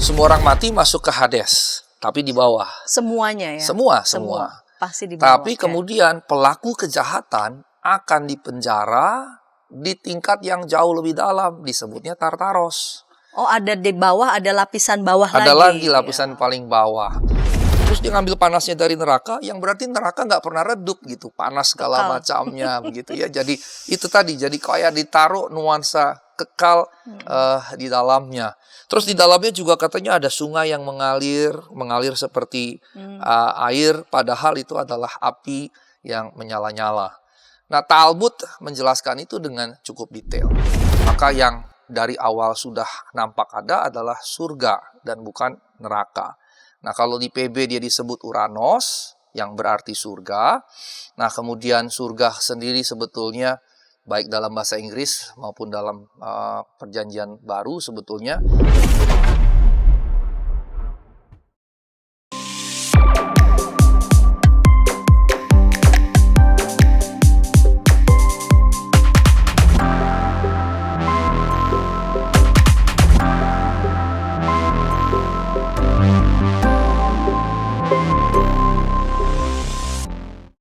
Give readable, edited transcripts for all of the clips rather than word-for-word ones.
Semua orang mati masuk ke Hades, tapi di bawah. Semuanya ya? Semua. Pasti di bawah. Tapi kemudian pelaku kejahatan akan dipenjara di tingkat yang jauh lebih dalam, disebutnya Tartaros. Oh, ada di bawah, ada lapisan bawah lagi. Ada lagi lapisan paling bawah. Terus dia ngambil panasnya dari neraka, yang berarti neraka nggak pernah redup gitu, panas segala macamnya begitu ya. Jadi itu tadi, jadi kayak ditaruh nuansa kekal di dalamnya. Terus di dalamnya juga katanya ada sungai yang mengalir seperti air, padahal itu adalah api yang menyala-nyala. Nah, Talmud menjelaskan itu dengan cukup detail. Maka yang dari awal sudah nampak ada adalah surga dan bukan neraka. Nah, kalau di PB dia disebut Uranos, yang berarti surga. Nah, kemudian surga sendiri sebetulnya baik dalam bahasa Inggris maupun dalam perjanjian baru sebetulnya.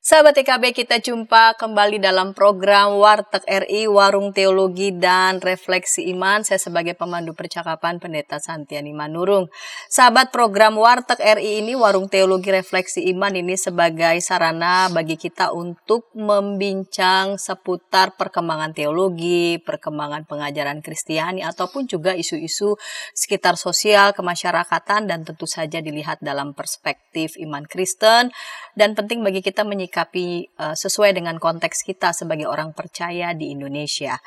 Sahabat TKB, kita jumpa kembali dalam program Warteg RI, Warung Teologi dan Refleksi Iman. Saya sebagai pemandu percakapan Pendeta Santiani Manurung. Sahabat, program Warteg RI ini, Warung Teologi Refleksi Iman ini sebagai sarana bagi kita untuk membincang seputar perkembangan teologi, perkembangan pengajaran Kristiani, ataupun juga isu-isu sekitar sosial, kemasyarakatan, dan tentu saja dilihat dalam perspektif iman Kristen. Dan penting bagi kita menyikapi sesuai dengan konteks kita sebagai orang percaya di Indonesia.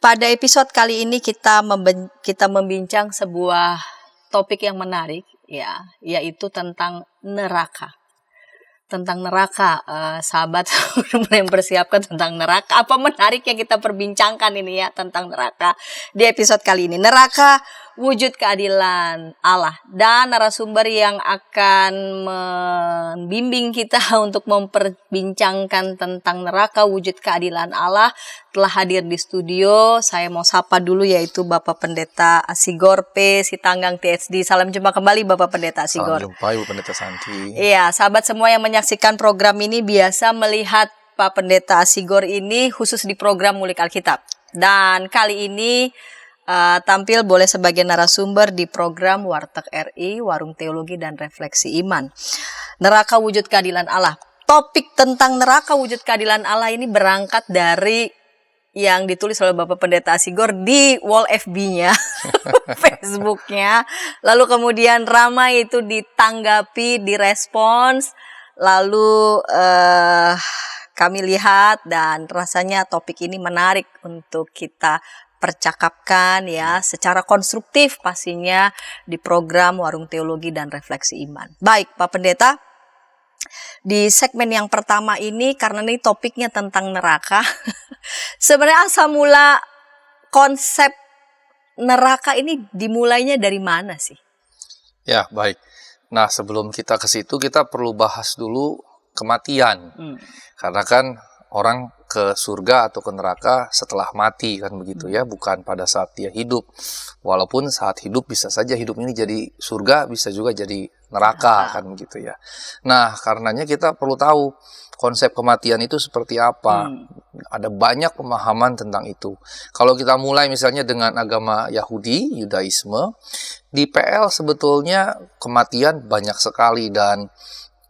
Pada episode kali ini kita membincang sebuah topik yang menarik, ya, yaitu tentang neraka. Tentang neraka, sahabat mulai mempersiapkan tentang neraka. Apa menarik yang kita perbincangkan ini ya tentang neraka di episode kali ini. Neraka, wujud keadilan Allah, dan narasumber yang akan membimbing kita untuk memperbincangkan tentang neraka, wujud keadilan Allah telah hadir di studio. Saya mau sapa dulu, yaitu Bapak Pendeta Asigor P. Sitanggang THD. Salam jumpa kembali Bapak Pendeta Asigor. Salam jumpa Ibu Pendeta Santi. Iya, sahabat semua yang menyaksikan program ini biasa melihat Pak Pendeta Asigor ini khusus di program Ngulik Alkitab. Dan kali ini tampil boleh sebagai narasumber di program Warteg RI, Warung Teologi dan Refleksi Iman. Neraka wujud keadilan Allah. Topik tentang neraka wujud keadilan Allah ini berangkat dari yang ditulis oleh Bapak Pendeta Asigor di wall FB-nya, Facebook-nya. Lalu kemudian ramai itu ditanggapi, direspons. Lalu kami lihat dan rasanya topik ini menarik untuk kita percakapkan ya secara konstruktif pastinya di program Warung Teologi dan Refleksi Iman. Baik Pak Pendeta, di segmen yang pertama ini karena ini topiknya tentang neraka. Sebenarnya asal mula konsep neraka ini dimulainya dari mana sih? Ya, baik. Nah, sebelum kita ke situ kita perlu bahas dulu kematian. Karena kan orang ke surga atau ke neraka setelah mati kan begitu ya, bukan pada saat dia hidup. Walaupun saat hidup bisa saja hidup ini jadi surga, bisa juga jadi neraka kan begitu ya. Nah, karenanya kita perlu tahu konsep kematian itu seperti apa. Ada banyak pemahaman tentang itu. Kalau kita mulai misalnya dengan agama Yahudi, Yudaisme, di PL sebetulnya kematian banyak sekali, dan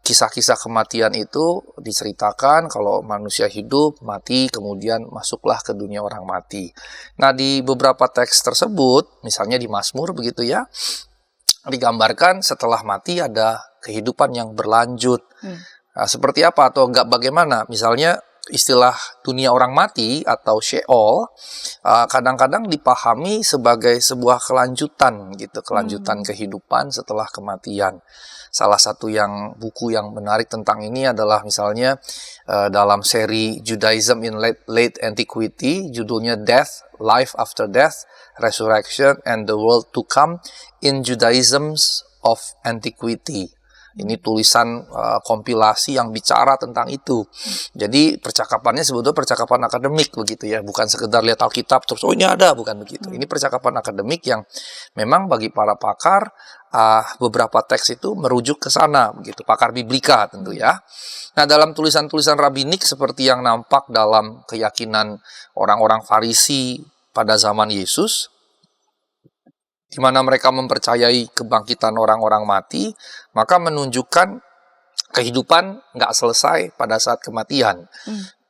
kisah-kisah kematian itu diceritakan kalau manusia hidup, mati, kemudian masuklah ke dunia orang mati. Nah, di beberapa teks tersebut, misalnya di Mazmur begitu ya, digambarkan setelah mati ada kehidupan yang berlanjut. Nah, seperti apa atau enggak bagaimana? Misalnya istilah dunia orang mati atau Sheol kadang-kadang dipahami sebagai sebuah kelanjutan gitu, kelanjutan kehidupan setelah kematian. Salah satu buku yang menarik tentang ini adalah misalnya dalam seri Judaism in Late Antiquity, judulnya Death, Life After Death, Resurrection and the World to Come in Judaisms of Antiquity. Ini tulisan kompilasi yang bicara tentang itu. Jadi percakapannya sebetulnya percakapan akademik begitu ya, bukan sekedar lihat Alkitab terus oh ini ada, bukan begitu. Ini percakapan akademik yang memang bagi para pakar beberapa teks itu merujuk ke sana begitu, pakar biblika tentu ya. Nah, dalam tulisan-tulisan rabbinik seperti yang nampak dalam keyakinan orang-orang Farisi pada zaman Yesus, di mana mereka mempercayai kebangkitan orang-orang mati, maka menunjukkan kehidupan nggak selesai pada saat kematian.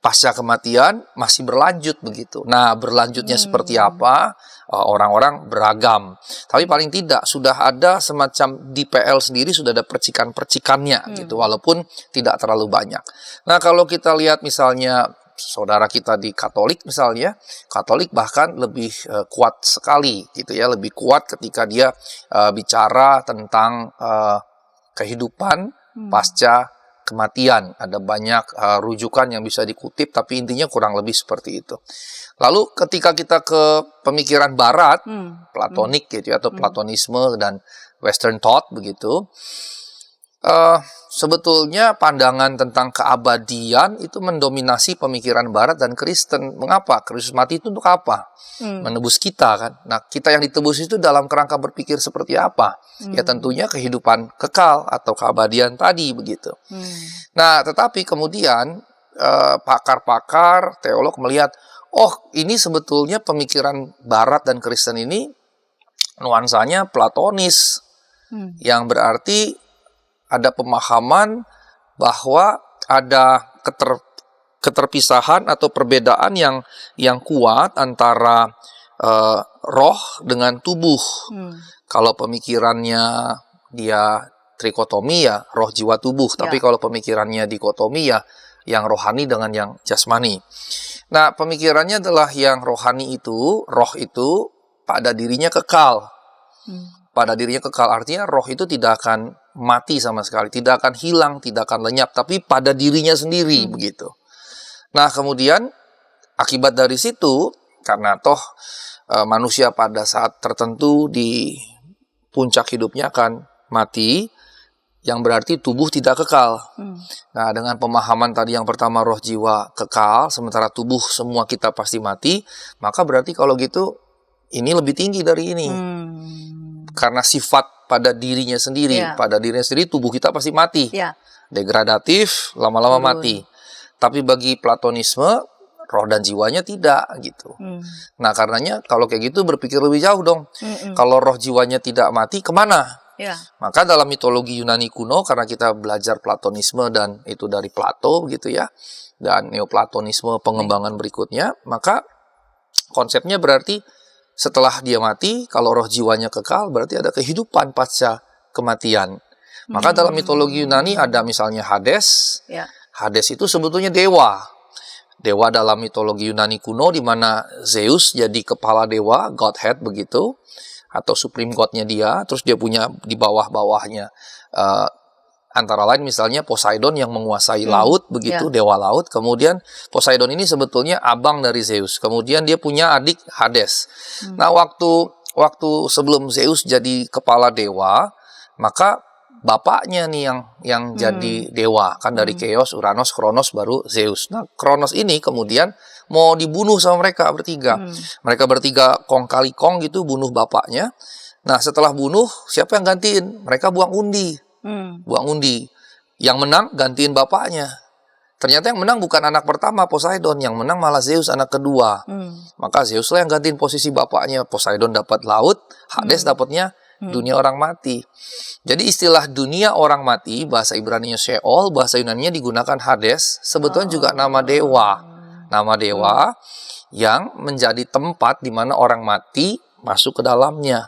Pasca kematian masih berlanjut begitu. Nah, berlanjutnya seperti apa? Orang-orang beragam. Tapi paling tidak sudah ada semacam di PL sendiri sudah ada percikan-percikannya gitu, walaupun tidak terlalu banyak. Nah, kalau kita lihat misalnya saudara kita di Katolik misalnya, Katolik bahkan lebih kuat sekali gitu ya, lebih kuat ketika dia bicara tentang kehidupan pasca kematian. Ada banyak rujukan yang bisa dikutip, tapi intinya kurang lebih seperti itu. Lalu ketika kita ke pemikiran Barat, Platonik gitu ya, atau Platonisme dan Western Thought begitu, sebetulnya pandangan tentang keabadian itu mendominasi pemikiran Barat dan Kristen. Mengapa? Kristus mati itu untuk apa? Menebus kita kan. Nah, kita yang ditebus itu dalam kerangka berpikir seperti apa? Ya tentunya kehidupan kekal atau keabadian tadi begitu. Nah, tetapi kemudian pakar-pakar teolog melihat, oh ini sebetulnya pemikiran Barat dan Kristen ini nuansanya Platonis, yang berarti ada pemahaman bahwa ada keterpisahan atau perbedaan yang kuat antara roh dengan tubuh. Kalau pemikirannya dia trikotomi ya roh jiwa tubuh, tapi kalau pemikirannya dikotomi ya yang rohani dengan yang jasmani. Nah, pemikirannya adalah yang rohani itu, roh itu pada dirinya kekal. Pada dirinya kekal artinya roh itu tidak akan mati sama sekali, tidak akan hilang, tidak akan lenyap, tapi pada dirinya sendiri begitu. Nah, kemudian akibat dari situ, karena toh manusia pada saat tertentu di puncak hidupnya akan mati, yang berarti tubuh tidak kekal. Nah, dengan pemahaman tadi yang pertama roh jiwa kekal, sementara tubuh semua kita pasti mati, maka berarti kalau gitu ini lebih tinggi dari ini. Karena sifat pada dirinya sendiri, pada dirinya sendiri tubuh kita pasti mati, degradatif, lama-lama mati. Tapi bagi Platonisme, roh dan jiwanya tidak gitu. Nah, karenanya kalau kayak gitu berpikir lebih jauh dong. Kalau roh jiwanya tidak mati, kemana? Maka dalam mitologi Yunani kuno, karena kita belajar Platonisme dan itu dari Plato gitu ya, dan Neoplatonisme pengembangan berikutnya, maka konsepnya berarti setelah dia mati, kalau roh jiwanya kekal, berarti ada kehidupan pasca kematian. Maka dalam mitologi Yunani ada misalnya Hades. Hades itu sebetulnya dewa. Dewa dalam mitologi Yunani kuno, di mana Zeus jadi kepala dewa, Godhead begitu, atau Supreme God-nya dia, terus dia punya di bawah-bawahnya antara lain misalnya Poseidon yang menguasai laut begitu, dewa laut. Kemudian Poseidon ini sebetulnya abang dari Zeus. Kemudian dia punya adik Hades. Nah, waktu sebelum Zeus jadi kepala dewa, maka bapaknya nih yang jadi dewa kan, dari Chaos, Uranos, Kronos baru Zeus. Nah, Kronos ini kemudian mau dibunuh sama mereka bertiga. Mereka bertiga kong kali kong gitu bunuh bapaknya. Nah, setelah bunuh siapa yang gantiin? Mereka buang undi. Buang undi. Yang menang gantiin bapaknya. Ternyata yang menang bukan anak pertama Poseidon, yang menang malah Zeus anak kedua. Maka Zeus lah yang gantiin posisi bapaknya. Poseidon dapat laut, Hades dapatnya dunia orang mati. Jadi istilah dunia orang mati, bahasa Ibraninya Sheol, bahasa Yunaninya digunakan Hades, sebetulnya juga nama dewa. Nama dewa yang menjadi tempat di mana orang mati masuk ke dalamnya.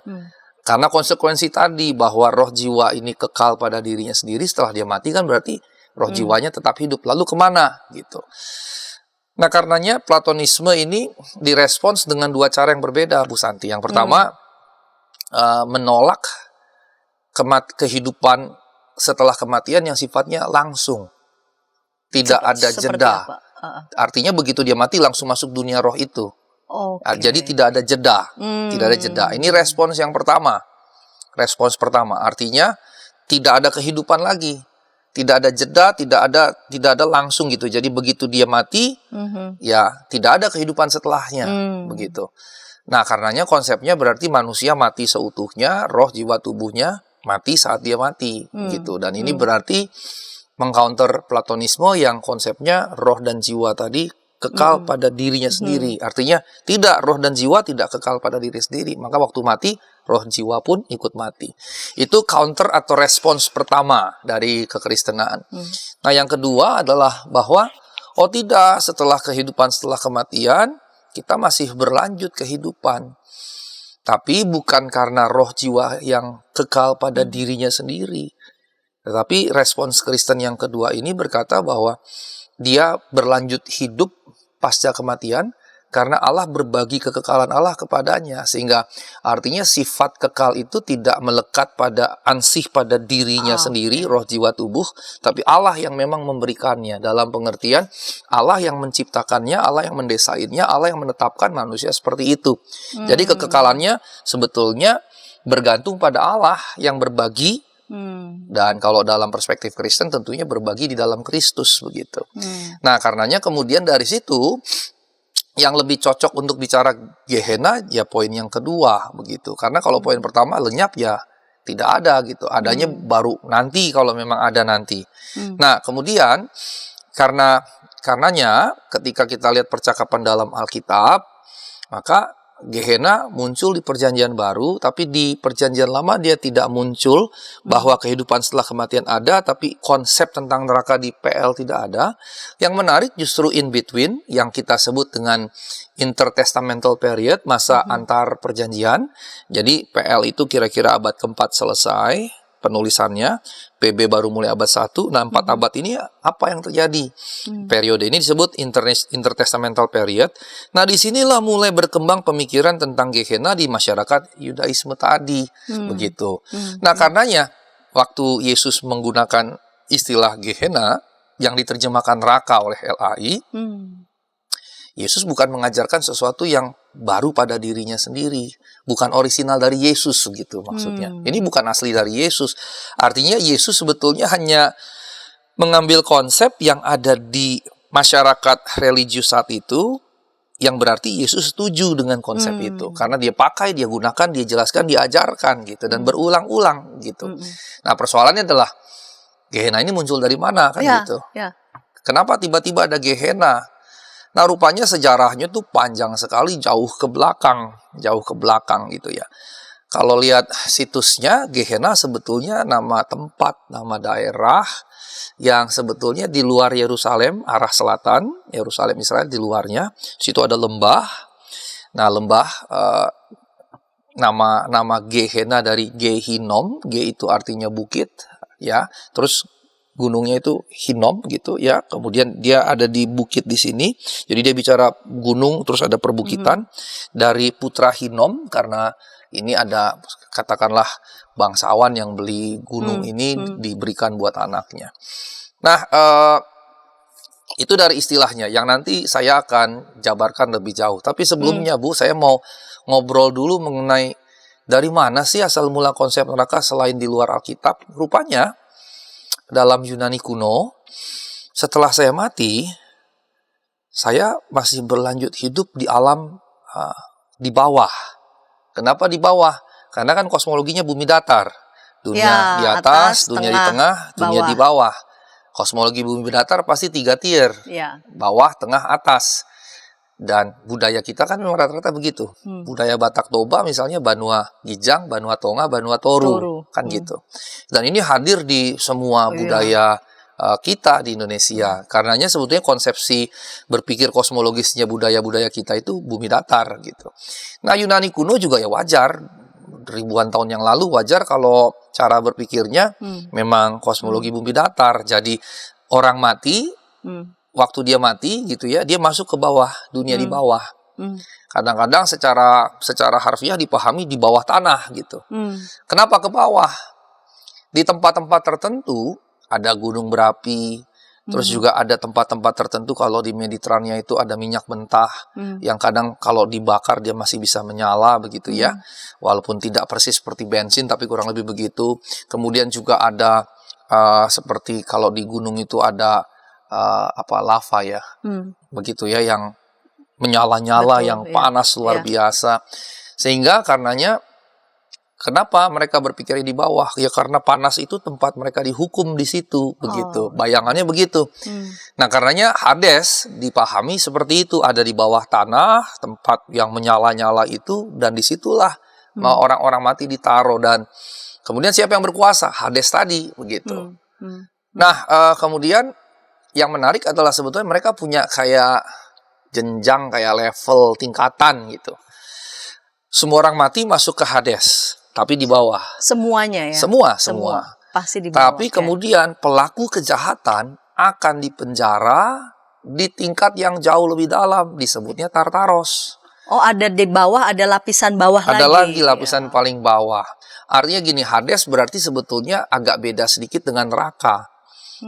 Karena konsekuensi tadi bahwa roh jiwa ini kekal pada dirinya sendiri, setelah dia mati kan berarti roh jiwanya tetap hidup. Lalu kemana gitu? Nah, karenanya Platonisme ini direspons dengan dua cara yang berbeda, Bu Santi. Yang pertama, menolak kehidupan setelah kematian yang sifatnya langsung. Tidak ada jeda. Artinya begitu dia mati langsung masuk dunia roh itu. Jadi tidak ada jeda. Tidak ada jeda. Ini respons yang pertama. Respons pertama artinya tidak ada kehidupan lagi. Tidak ada jeda, tidak ada langsung gitu. Jadi begitu dia mati, ya tidak ada kehidupan setelahnya, begitu. Nah, karenanya konsepnya berarti manusia mati seutuhnya, roh, jiwa, tubuhnya mati saat dia mati, gitu. Dan ini berarti mengcounter Platonisme yang konsepnya roh dan jiwa tadi kekal pada dirinya sendiri. Artinya tidak, roh dan jiwa tidak kekal pada diri sendiri. Maka waktu mati, roh jiwa pun ikut mati. Itu counter atau respons pertama dari kekristenan. Nah, yang kedua adalah bahwa oh tidak, setelah kehidupan, setelah kematian, kita masih berlanjut kehidupan. Tapi bukan karena roh jiwa yang kekal pada dirinya sendiri. Tetapi respons Kristen yang kedua ini berkata bahwa dia berlanjut hidup pasca kematian karena Allah berbagi kekekalan Allah kepadanya. Sehingga artinya sifat kekal itu tidak melekat pada ansih pada dirinya sendiri, roh, jiwa, tubuh. Tapi Allah yang memang memberikannya. Dalam pengertian Allah yang menciptakannya, Allah yang mendesainnya, Allah yang menetapkan manusia seperti itu. Jadi kekekalannya sebetulnya bergantung pada Allah yang berbagi. Dan kalau dalam perspektif Kristen tentunya berbagi di dalam Kristus, begitu. Nah, karenanya kemudian dari situ yang lebih cocok untuk bicara Gehenna ya poin yang kedua, begitu. Karena kalau poin pertama lenyap ya tidak ada gitu. Adanya baru nanti kalau memang ada nanti. Nah, kemudian karenanya ketika kita lihat percakapan dalam Alkitab, maka Gehenna muncul di perjanjian baru, tapi di perjanjian lama dia tidak muncul bahwa kehidupan setelah kematian ada, tapi konsep tentang neraka di PL tidak ada. Yang menarik justru in between, yang kita sebut dengan intertestamental period, masa antar perjanjian. Jadi PL itu kira-kira abad keempat selesai penulisannya, PB baru mulai abad 1. Nah, 4 abad ini apa yang terjadi? Periode ini disebut intertestamental period. Nah, disinilah mulai berkembang pemikiran tentang Gehenna di masyarakat Yudaisme tadi, begitu. Nah, karenanya waktu Yesus menggunakan istilah Gehenna yang diterjemahkan neraka oleh LAI, Yesus bukan mengajarkan sesuatu yang baru pada dirinya sendiri, bukan orisinal dari Yesus gitu maksudnya. Ini bukan asli dari Yesus. Artinya Yesus sebetulnya hanya mengambil konsep yang ada di masyarakat religius saat itu, yang berarti Yesus setuju dengan konsep itu karena dia pakai, dia gunakan, dia jelaskan, dia ajarkan gitu dan berulang-ulang gitu. Nah, persoalannya adalah Gehenna ini muncul dari mana kan gitu. Kenapa tiba-tiba ada Gehenna? Nah, rupanya sejarahnya tuh panjang sekali, jauh ke belakang gitu ya. Kalau lihat situsnya, Gehenna sebetulnya nama tempat, nama daerah yang sebetulnya di luar Yerusalem, arah selatan, Yerusalem Israel di luarnya. Situ ada lembah. Nah, lembah nama Gehenna dari Gehinom, Ge itu artinya bukit, ya. Terus gunungnya itu Hinnom gitu ya. Kemudian dia ada di bukit di sini. Jadi dia bicara gunung terus ada perbukitan dari putra Hinnom karena ini ada katakanlah bangsawan yang beli gunung ini diberikan buat anaknya. Nah, itu dari istilahnya yang nanti saya akan jabarkan lebih jauh. Tapi sebelumnya Bu, saya mau ngobrol dulu mengenai dari mana sih asal mula konsep neraka selain di luar Alkitab. Rupanya dalam Yunani kuno, setelah saya mati, saya masih berlanjut hidup di alam di bawah. Kenapa di bawah? Karena kan kosmologinya bumi datar. Dunia di atas, dunia di tengah, dunia di bawah. Kosmologi bumi datar pasti 3 tier. Bawah, tengah, atas. Dan budaya kita kan memang rata-rata begitu. Budaya Batak Toba misalnya Banua Gijang, Banua Tonga, Banua Toru. Kan gitu. Dan ini hadir di semua budaya kita di Indonesia. Karenanya sebetulnya konsepsi berpikir kosmologisnya budaya-budaya kita itu bumi datar gitu. Nah, Yunani kuno juga ya wajar. Ribuan tahun yang lalu wajar kalau cara berpikirnya memang kosmologi bumi datar. Jadi orang mati, waktu dia mati gitu ya, dia masuk ke bawah, dunia di bawah. Kadang-kadang secara harfiah dipahami di bawah tanah gitu. Kenapa ke bawah? Di tempat-tempat tertentu ada gunung berapi, Terus juga ada tempat-tempat tertentu kalau di Mediterania itu ada minyak mentah yang kadang kalau dibakar dia masih bisa menyala begitu ya. Walaupun tidak persis seperti bensin tapi kurang lebih begitu. Kemudian juga ada seperti kalau di gunung itu ada lava ya. Begitu ya yang menyala-nyala. Betul, yang panas luar biasa. Sehingga karenanya kenapa mereka berpikir di bawah? Ya karena panas itu tempat mereka dihukum di situ, begitu. Bayangannya begitu. Nah, karenanya Hades dipahami seperti itu, ada di bawah tanah, tempat yang menyala-nyala itu, dan disitulah orang-orang mati ditaruh. Dan kemudian siapa yang berkuasa? Hades tadi, begitu. Nah, kemudian yang menarik adalah sebetulnya mereka punya kayak jenjang, kayak level, tingkatan gitu. Semua orang mati masuk ke Hades. Tapi di bawah. Semuanya ya? Semua. Pasti di bawah. Tapi kemudian pelaku kejahatan akan dipenjara di tingkat yang jauh lebih dalam. Disebutnya Tartaros. Oh, ada di bawah, ada lapisan bawah lagi. Ada lagi lapisan paling bawah. Artinya gini, Hades berarti sebetulnya agak beda sedikit dengan neraka.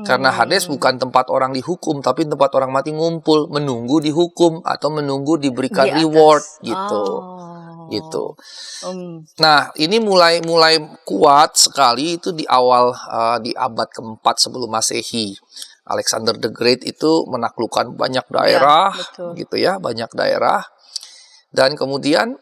Karena Hades bukan tempat orang dihukum, tapi tempat orang mati ngumpul, menunggu dihukum atau menunggu diberikan reward gitu. Gitu. Nah, ini mulai kuat sekali itu di awal di abad keempat sebelum Masehi. Alexander the Great itu menaklukkan banyak daerah, gitu ya, banyak daerah. Dan kemudian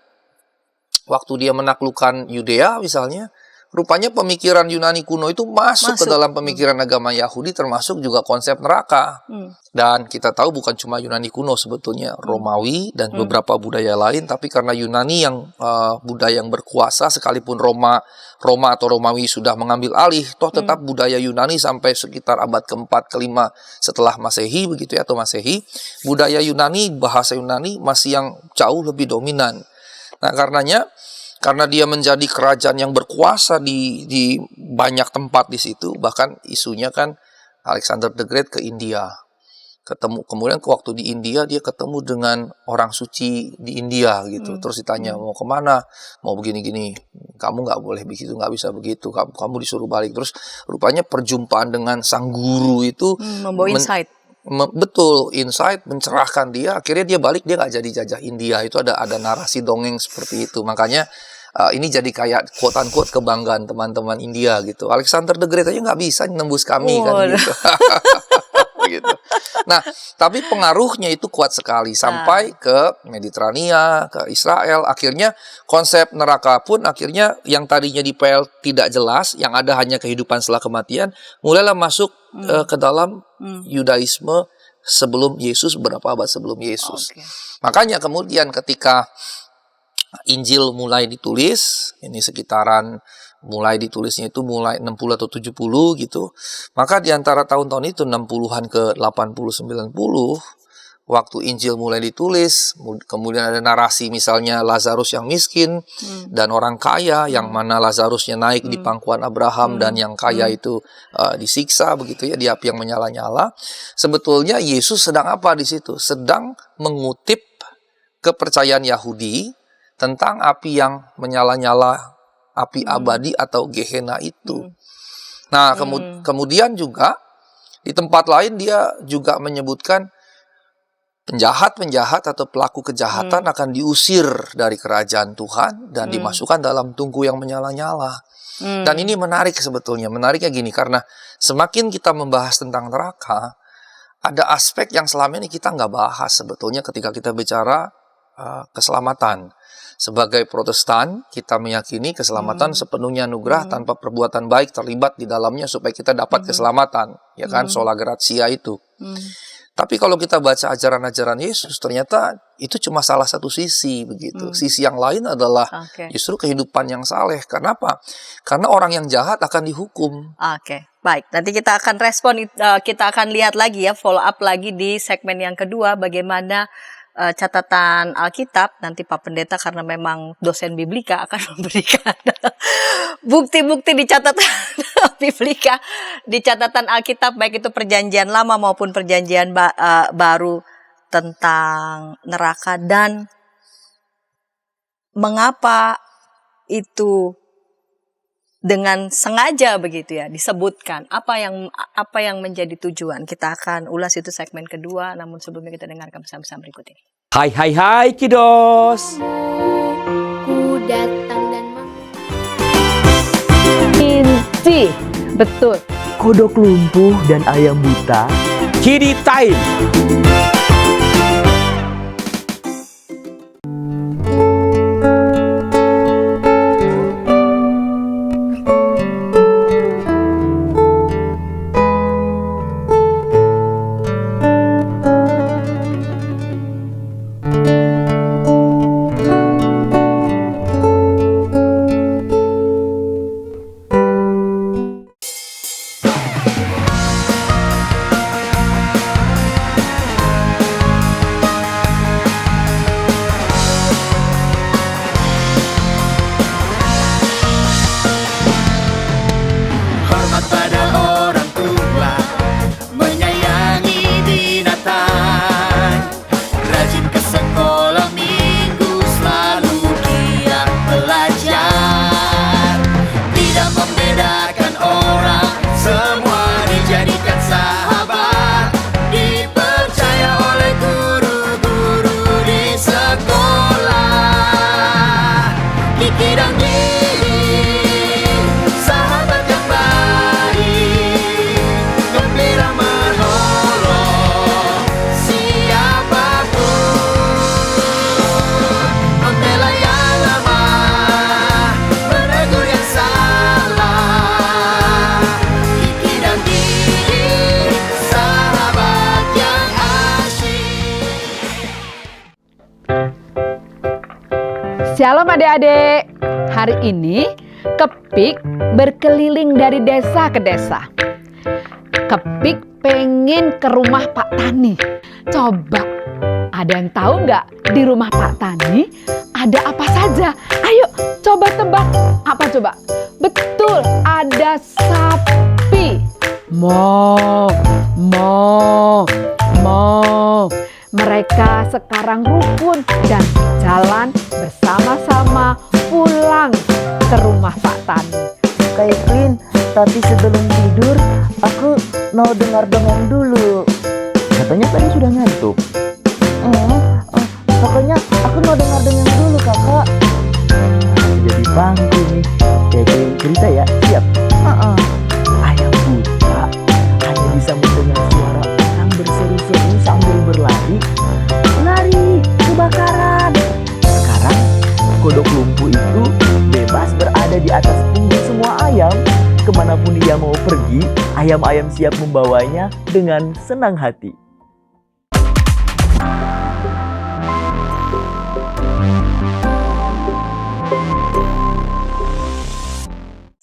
waktu dia menaklukkan Yudea misalnya, rupanya pemikiran Yunani kuno itu masuk ke dalam pemikiran agama Yahudi, termasuk juga konsep neraka. Dan kita tahu bukan cuma Yunani kuno sebetulnya, Romawi dan beberapa budaya lain, tapi karena Yunani yang budaya yang berkuasa, sekalipun Roma atau Romawi sudah mengambil alih, toh tetap budaya Yunani sampai sekitar abad keempat, kelima setelah Masehi begitu ya, atau Masehi, budaya Yunani, bahasa Yunani masih yang jauh lebih dominan. Nah, karena dia menjadi kerajaan yang berkuasa di banyak tempat di situ, bahkan isunya kan Alexander the Great ke India. Kemudian waktu di India dia ketemu dengan orang suci di India gitu. Terus ditanya mau kemana, mau begini-gini, kamu nggak boleh begitu, nggak bisa begitu, kamu disuruh balik. Terus rupanya perjumpaan dengan sang guru itu membawa insight. Betul, insight mencerahkan dia. Akhirnya dia balik, dia nggak jadi jajah India. Itu ada narasi dongeng seperti itu. Makanya ini jadi kayak quote-unquote kebanggaan teman-teman India gitu. Alexander the Great aja nggak bisa nembus kami kan gitu. Gitu. Nah, tapi pengaruhnya itu kuat sekali sampai ke Mediterania, ke Israel. Akhirnya konsep neraka pun akhirnya yang tadinya di PL tidak jelas, yang ada hanya kehidupan setelah kematian, mulailah masuk ke dalam Yudaisme sebelum Yesus, beberapa abad sebelum Yesus. Makanya kemudian ketika Injil mulai ditulis, ini sekitaran mulai ditulisnya itu mulai 60 atau 70 gitu. Maka di antara tahun-tahun itu 60-an ke 80 90 waktu Injil mulai ditulis, kemudian ada narasi misalnya Lazarus yang miskin dan orang kaya, yang mana Lazarusnya naik di pangkuan Abraham dan yang kaya itu disiksa begitu ya di api yang menyala-nyala. Sebetulnya Yesus sedang apa di situ? Sedang mengutip kepercayaan Yahudi tentang api yang menyala-nyala, api abadi atau Gehenna itu. Nah, kemudian juga di tempat lain dia juga menyebutkan penjahat-penjahat atau pelaku kejahatan akan diusir dari kerajaan Tuhan dan dimasukkan dalam tungku yang menyala-nyala. Dan ini menarik sebetulnya. Menariknya gini, karena semakin kita membahas tentang neraka, ada aspek yang selama ini kita nggak bahas sebetulnya ketika kita bicara keselamatan. Sebagai Protestan, kita meyakini keselamatan sepenuhnya anugerah tanpa perbuatan baik terlibat di dalamnya supaya kita dapat keselamatan, ya kan, sola gratia itu. Tapi kalau kita baca ajaran-ajaran Yesus, ternyata itu cuma salah satu sisi begitu. Sisi yang lain adalah justru kehidupan yang saleh. Kenapa? Karena orang yang jahat akan dihukum. Baik. Nanti kita akan respon, kita akan lihat lagi ya, follow up lagi di segmen yang kedua, bagaimana catatan Alkitab. Nanti Pak Pendeta karena memang dosen Biblika akan memberikan bukti-bukti di catatan Biblika, di catatan Alkitab, baik itu perjanjian lama maupun perjanjian baru, tentang neraka dan mengapa itu dengan sengaja begitu ya disebutkan apa yang menjadi tujuan. Kita akan ulas itu segmen kedua, namun sebelumnya kita dengarkan pesan-pesan berikut ini. Hai kiddos. Ku datang dan Inci, betul. Kodok lumpuh dan ayam buta. Kiddy time. Hormat pada orang tua, menyayangi binatang, rajin ke sekolah minggu, selalu giat belajar, tidak membedakan orang, semua dijadikan sahabat, dipercaya oleh guru-guru di sekolah. Kiki dan Didi, sahabat yang baik, gembira menolong siapapun, membela yang lemah, menegur yang salah. Kiki dan Didi, sahabat yang asyik. Shalom adik-adik. Hari ini Kepik berkeliling dari desa ke desa. Kepik pengen ke rumah Pak Tani. Coba, ada yang tahu nggak di rumah Pak Tani ada apa saja? Ayo coba tebak. Apa coba? Betul, ada sapi. Mo. Mereka sekarang rukun dan jalan bersama-sama pulang ke rumah Pak Tani. Kak Evelyn, tapi sebelum tidur aku mau dengar dongeng dulu. Katanya tadi sudah ngantuk. Pokoknya aku mau dengar dongeng dulu kakak. Jadi pangku nih. Kayak cerita ya, siap? Ayam buta hanya bisa mendengar suara orang berseru-seru sambil berlari. Lari, kebakaran. Sekarang kodok lumpuh itu bebas berada di atas punggung semua ayam. Kemanapun dia mau pergi, ayam-ayam siap membawanya dengan senang hati.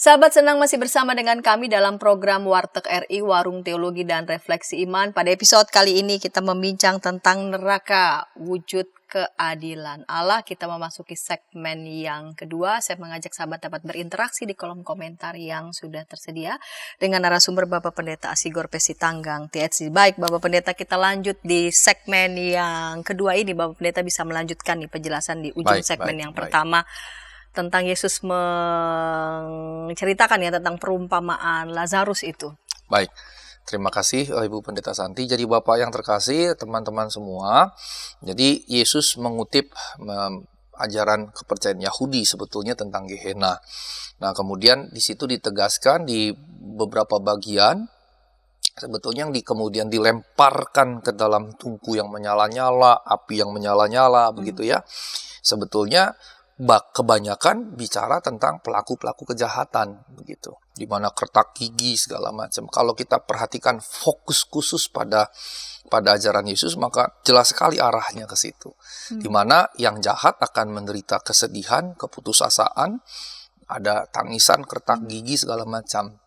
Sahabat senang masih bersama dengan kami dalam program Warteg RI, Warung Teologi dan Refleksi Iman. Pada episode kali ini kita membincang tentang neraka, wujud keadilan Allah. Kita memasuki segmen yang kedua. Saya mengajak sahabat dapat berinteraksi di kolom komentar yang sudah tersedia dengan narasumber Bapak Pendeta Asigor Pesitanggang THC. Baik Bapak Pendeta, kita lanjut di segmen yang kedua ini. Bapak Pendeta bisa melanjutkan nih penjelasan di ujung segmen yang pertama tentang Yesus menceritakan ya tentang perumpamaan Lazarus itu. Baik, terima kasih Ibu Pendeta Santi. Jadi Bapak yang terkasih, teman-teman semua, jadi Yesus mengutip ajaran kepercayaan Yahudi sebetulnya tentang Gehenna. Nah kemudian di situ ditegaskan di beberapa bagian, sebetulnya yang kemudian dilemparkan ke dalam tungku yang menyala-nyala, api yang menyala-nyala, begitu ya. Sebetulnya kebanyakan bicara tentang pelaku-pelaku kejahatan begitu, di mana kertak gigi segala macam. Kalau kita perhatikan fokus khusus pada ajaran Yesus, maka jelas sekali arahnya ke situ. Di mana yang jahat akan menderita kesedihan, keputusasaan, ada tangisan, kertak gigi segala macam.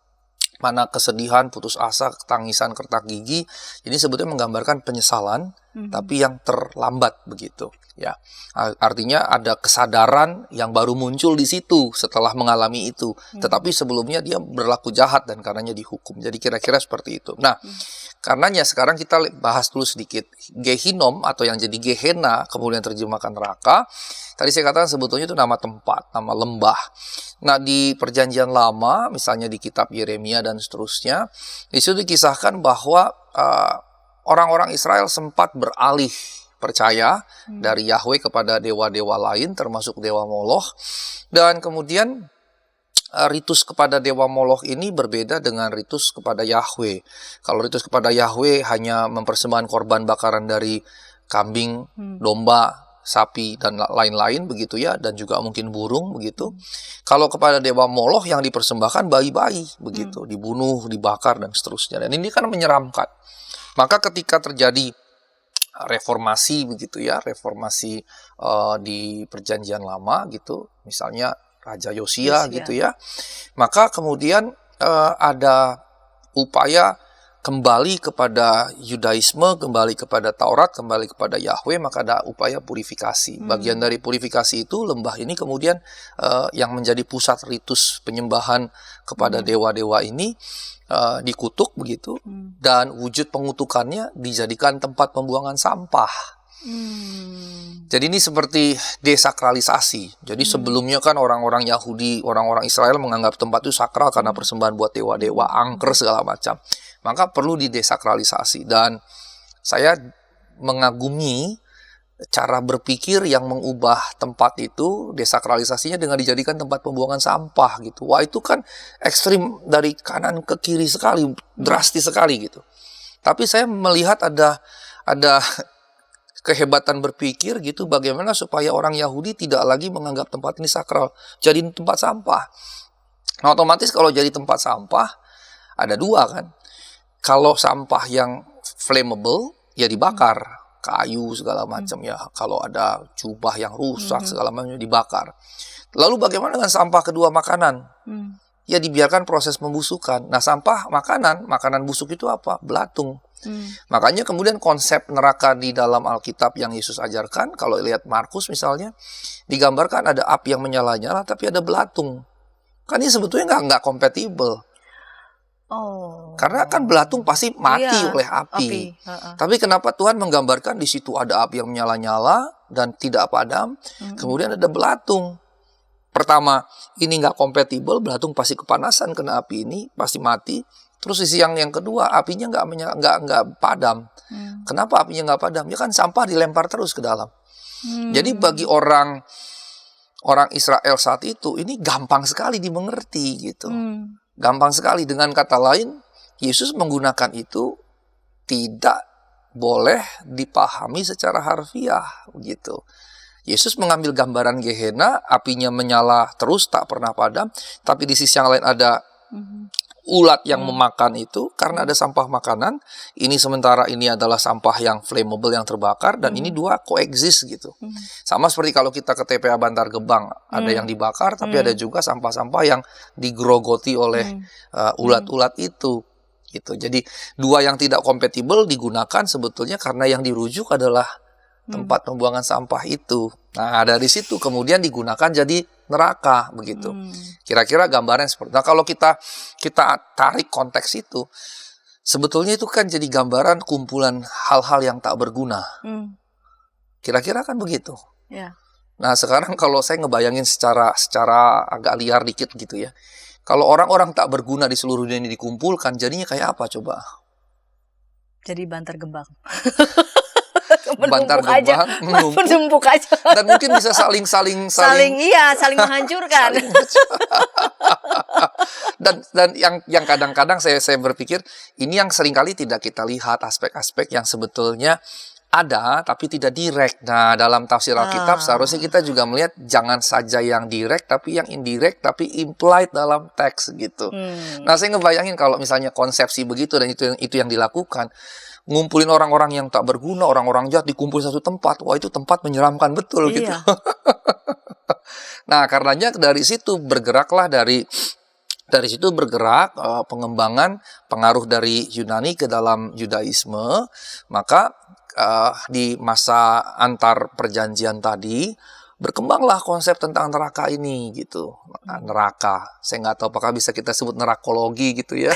Mana kesedihan, putus asa, tangisan, kertak gigi, ini sebetulnya menggambarkan penyesalan tapi yang terlambat begitu ya. Artinya ada kesadaran yang baru muncul di situ setelah mengalami itu, tetapi sebelumnya dia berlaku jahat dan karenanya dihukum. Jadi kira-kira seperti itu. Nah, karenanya sekarang kita bahas dulu sedikit Gehinom atau yang jadi Gehenna kemudian terjemahkan neraka. Tadi saya katakan sebetulnya itu nama tempat, nama lembah. Nah, di Perjanjian Lama, misalnya di kitab Yeremia dan seterusnya, di situ dikisahkan bahwa orang-orang Israel sempat beralih percaya dari Yahweh kepada dewa-dewa lain, termasuk dewa Moloch. Dan kemudian ritus kepada dewa Moloch ini berbeda dengan ritus kepada Yahweh. Kalau ritus kepada Yahweh hanya mempersembahkan korban bakaran dari kambing, domba, sapi, dan lain-lain begitu ya, dan juga mungkin burung begitu. Kalau kepada dewa Moloch yang dipersembahkan bayi-bayi begitu, dibunuh, dibakar, dan seterusnya. Dan ini kan menyeramkan. Maka ketika terjadi reformasi begitu ya, reformasi di Perjanjian Lama gitu, misalnya Raja Yosia gitu ya, maka kemudian ada upaya kembali kepada Yudaisme, kembali kepada Taurat, kembali kepada Yahweh, maka ada upaya purifikasi. Bagian dari purifikasi itu, lembah ini kemudian yang menjadi pusat ritus penyembahan kepada dewa-dewa ini dikutuk begitu, dan wujud pengutukannya dijadikan tempat pembuangan sampah. Jadi ini seperti desakralisasi. Jadi sebelumnya kan orang-orang Yahudi, orang-orang Israel menganggap tempat itu sakral karena persembahan buat dewa-dewa, angker segala macam. Maka perlu didesakralisasi. Dan saya mengagumi cara berpikir yang mengubah tempat itu, desakralisasinya dengan dijadikan tempat pembuangan sampah gitu. Wah, itu kan ekstrim dari kanan ke kiri sekali, drastis sekali gitu. Tapi saya melihat ada kehebatan berpikir gitu, bagaimana supaya orang Yahudi tidak lagi menganggap tempat ini sakral, jadi tempat sampah. Nah, otomatis kalau jadi tempat sampah ada dua kan. Kalau sampah yang flammable ya dibakar, kayu segala macam ya. Kalau ada jubah yang rusak segala macam dibakar. Lalu bagaimana dengan sampah kedua, makanan? Ya dibiarkan proses pembusukan. Nah, sampah makanan busuk itu apa? Belatung. Makanya kemudian konsep neraka di dalam Alkitab yang Yesus ajarkan, kalau lihat Markus misalnya, digambarkan ada api yang menyala-nyala tapi ada belatung. Kan ini sebetulnya nggak kompatibel. Karena kan belatung pasti mati oleh api. Tapi kenapa Tuhan menggambarkan di situ ada api yang menyala-nyala dan tidak padam, kemudian ada belatung. Pertama, ini nggak kompatibel, belatung pasti kepanasan kena api ini, pasti mati. Terus sisi yang kedua, apinya nggak padam. Kenapa apinya nggak padam? Ya kan sampah dilempar terus ke dalam. Jadi bagi orang Israel saat itu, ini gampang sekali dimengerti gitu. Gampang sekali. Dengan kata lain, Yesus menggunakan itu tidak boleh dipahami secara harfiah begitu. Yesus mengambil gambaran Gehenna, apinya menyala terus tak pernah padam, tapi di sisi yang lain ada ulat yang memakan itu karena ada sampah makanan. Ini sementara ini adalah sampah yang flammable yang terbakar, dan ini dua coexist gitu. Sama seperti kalau kita ke TPA Bantar Gebang, ada yang dibakar tapi ada juga sampah-sampah yang digerogoti oleh ulat-ulat itu gitu. Jadi dua yang tidak kompatibel digunakan sebetulnya karena yang dirujuk adalah tempat pembuangan sampah itu. Nah, dari situ kemudian digunakan jadi neraka begitu. Kira-kira gambaran seperti itu. Nah, kalau kita tarik konteks itu, sebetulnya itu kan jadi gambaran kumpulan hal-hal yang tak berguna. Kira-kira kan begitu. Nah, sekarang kalau saya ngebayangin secara agak liar dikit gitu ya. Kalau orang-orang tak berguna di seluruh dunia ini dikumpulkan, jadinya kayak apa coba? Jadi Bantar Gebang. Bantar Gebang menumpuk aja. Dan mungkin bisa saling menghancurkan. dan yang kadang-kadang saya berpikir ini yang seringkali tidak kita lihat, aspek-aspek yang sebetulnya ada tapi tidak direct. Nah, dalam tafsir Alkitab seharusnya kita juga melihat jangan saja yang direct tapi yang indirect tapi implied dalam teks gitu. Nah, saya ngebayangin kalau misalnya konsepsi begitu dan itu yang dilakukan, ngumpulin orang-orang yang tak berguna, orang-orang jahat dikumpul satu tempat. Wah, itu tempat menyeramkan betul gitu. Nah, karenanya dari situ bergeraklah pengembangan pengaruh dari Yunani ke dalam Yudaisme. Maka di masa antar perjanjian tadi berkembanglah konsep tentang neraka ini gitu. Neraka, saya nggak tahu apakah bisa kita sebut nerakologi gitu ya.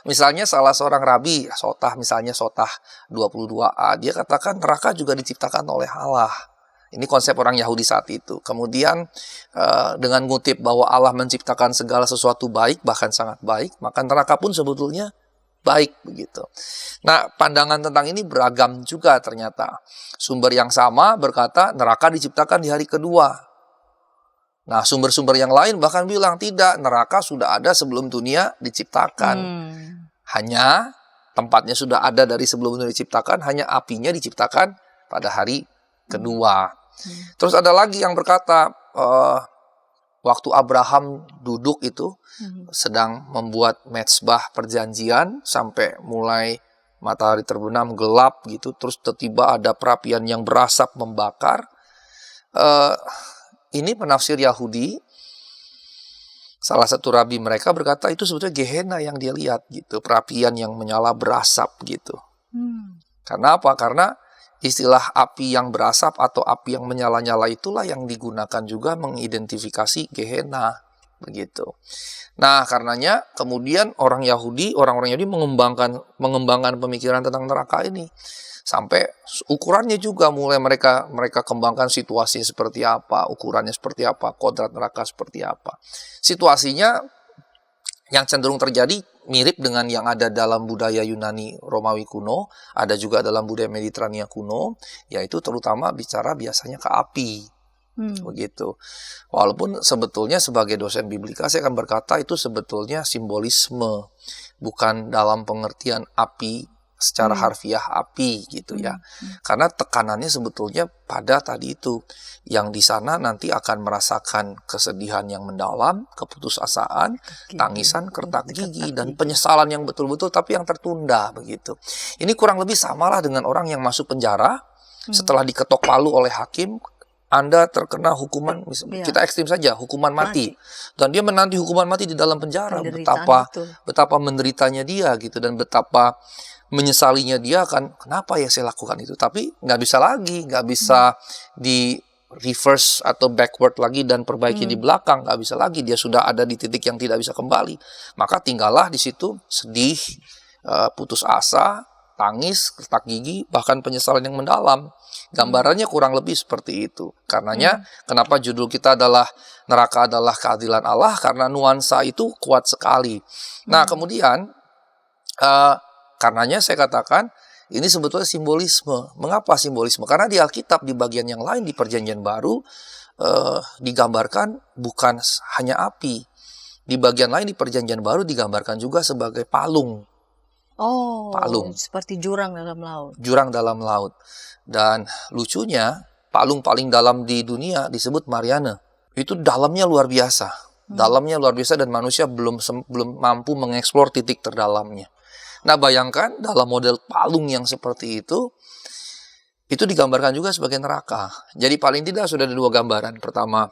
Misalnya salah seorang rabi, misalnya Sotah 22a, dia katakan neraka juga diciptakan oleh Allah. Ini konsep orang Yahudi saat itu. Kemudian dengan ngutip bahwa Allah menciptakan segala sesuatu baik, bahkan sangat baik, maka neraka pun sebetulnya baik begitu. Nah, pandangan tentang ini beragam juga ternyata. Sumber yang sama berkata neraka diciptakan di hari kedua. Nah, sumber-sumber yang lain bahkan bilang tidak, neraka sudah ada sebelum dunia diciptakan. Hanya tempatnya sudah ada dari sebelum dunia diciptakan, hanya apinya diciptakan pada hari kedua. Terus ada lagi yang berkata waktu Abraham duduk itu sedang membuat mezbah perjanjian sampai mulai matahari terbenam gelap gitu, terus tiba-tiba ada perapian yang berasap membakar. Ini penafsir Yahudi, salah satu rabi mereka berkata itu sebetulnya Gehenna yang dia lihat gitu, perapian yang menyala berasap gitu. Karena apa? Karena istilah api yang berasap atau api yang menyala-nyala itulah yang digunakan juga mengidentifikasi Gehenna begitu. Nah, karenanya kemudian orang-orang Yahudi mengembangkan pemikiran tentang neraka ini sampai ukurannya juga mulai mereka kembangkan situasi seperti apa, ukurannya seperti apa, kodrat neraka seperti apa. Situasinya yang cenderung terjadi mirip dengan yang ada dalam budaya Yunani Romawi kuno, ada juga dalam budaya Mediterania kuno, yaitu terutama bicara biasanya ke api. Begitu. Walaupun sebetulnya sebagai dosen biblika saya akan berkata itu sebetulnya simbolisme, bukan dalam pengertian api secara harfiah api gitu ya. Karena tekanannya sebetulnya pada tadi itu, yang di sana nanti akan merasakan kesedihan yang mendalam, keputusasaan, tangisan, kertak gigi, dan penyesalan yang betul-betul tapi yang tertunda begitu. Ini kurang lebih samalah dengan orang yang masuk penjara setelah diketok palu oleh hakim. Anda terkena hukuman, kita ekstrim saja, hukuman mati. Dan dia menanti hukuman mati di dalam penjara. Betapa menderitanya dia gitu, dan betapa menyesalinya dia akan, kenapa ya saya lakukan itu. Tapi nggak bisa lagi, nggak bisa di reverse atau backward lagi dan perbaiki di belakang. Nggak bisa lagi, dia sudah ada di titik yang tidak bisa kembali. Maka tinggallah di situ sedih, putus asa, tangis, kertak gigi, bahkan penyesalan yang mendalam. Gambarannya kurang lebih seperti itu. Karenanya kenapa judul kita adalah neraka adalah keadilan Allah, karena nuansa itu kuat sekali. Nah, kemudian karenanya saya katakan ini sebetulnya simbolisme. Mengapa simbolisme? Karena di Alkitab di bagian yang lain di Perjanjian Baru digambarkan bukan hanya api. Di bagian lain di Perjanjian Baru digambarkan juga sebagai palung. Palung. Seperti jurang dalam laut. Jurang dalam laut. Dan lucunya, palung paling dalam di dunia disebut Mariana. Itu dalamnya luar biasa. Dalamnya luar biasa dan manusia belum mampu mengeksplor titik terdalamnya. Nah, bayangkan dalam model palung yang seperti itu digambarkan juga sebagai neraka. Jadi paling tidak sudah ada dua gambaran. Pertama,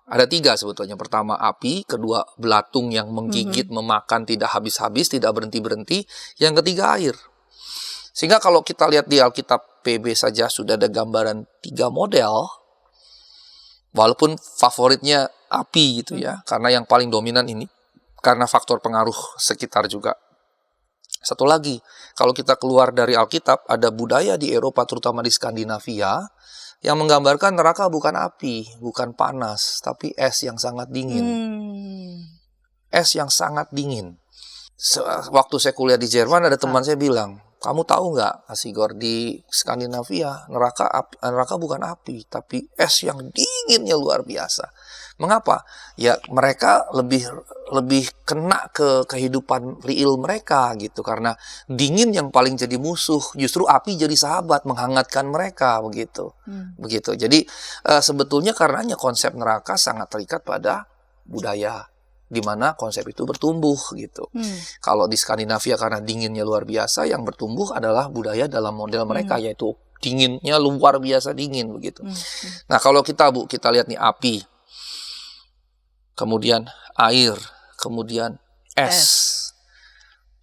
ada tiga sebetulnya. Pertama api, kedua belatung yang menggigit, memakan tidak habis-habis, tidak berhenti-berhenti. Yang ketiga air. Sehingga kalau kita lihat di Alkitab PB saja sudah ada gambaran 3 model. Walaupun favoritnya api gitu ya. Karena yang paling dominan ini. Karena faktor pengaruh sekitar juga. Satu lagi, kalau kita keluar dari Alkitab, ada budaya di Eropa, terutama di Skandinavia, yang menggambarkan neraka bukan api, bukan panas, tapi es yang sangat dingin. Es yang sangat dingin. Waktu saya kuliah di Jerman, ada teman saya bilang, kamu tahu nggak, Asigor, di Skandinavia, neraka bukan api, tapi es yang dinginnya luar biasa. Mengapa? Ya mereka lebih kena ke kehidupan real mereka gitu, karena dingin yang paling jadi musuh, justru api jadi sahabat menghangatkan mereka begitu. Begitu. Jadi sebetulnya karenanya konsep neraka sangat terikat pada budaya di mana konsep itu bertumbuh gitu. Kalau di Skandinavia karena dinginnya luar biasa, yang bertumbuh adalah budaya dalam model mereka, yaitu dinginnya luar biasa dingin begitu. Nah, kalau kita lihat nih api, kemudian air, kemudian es.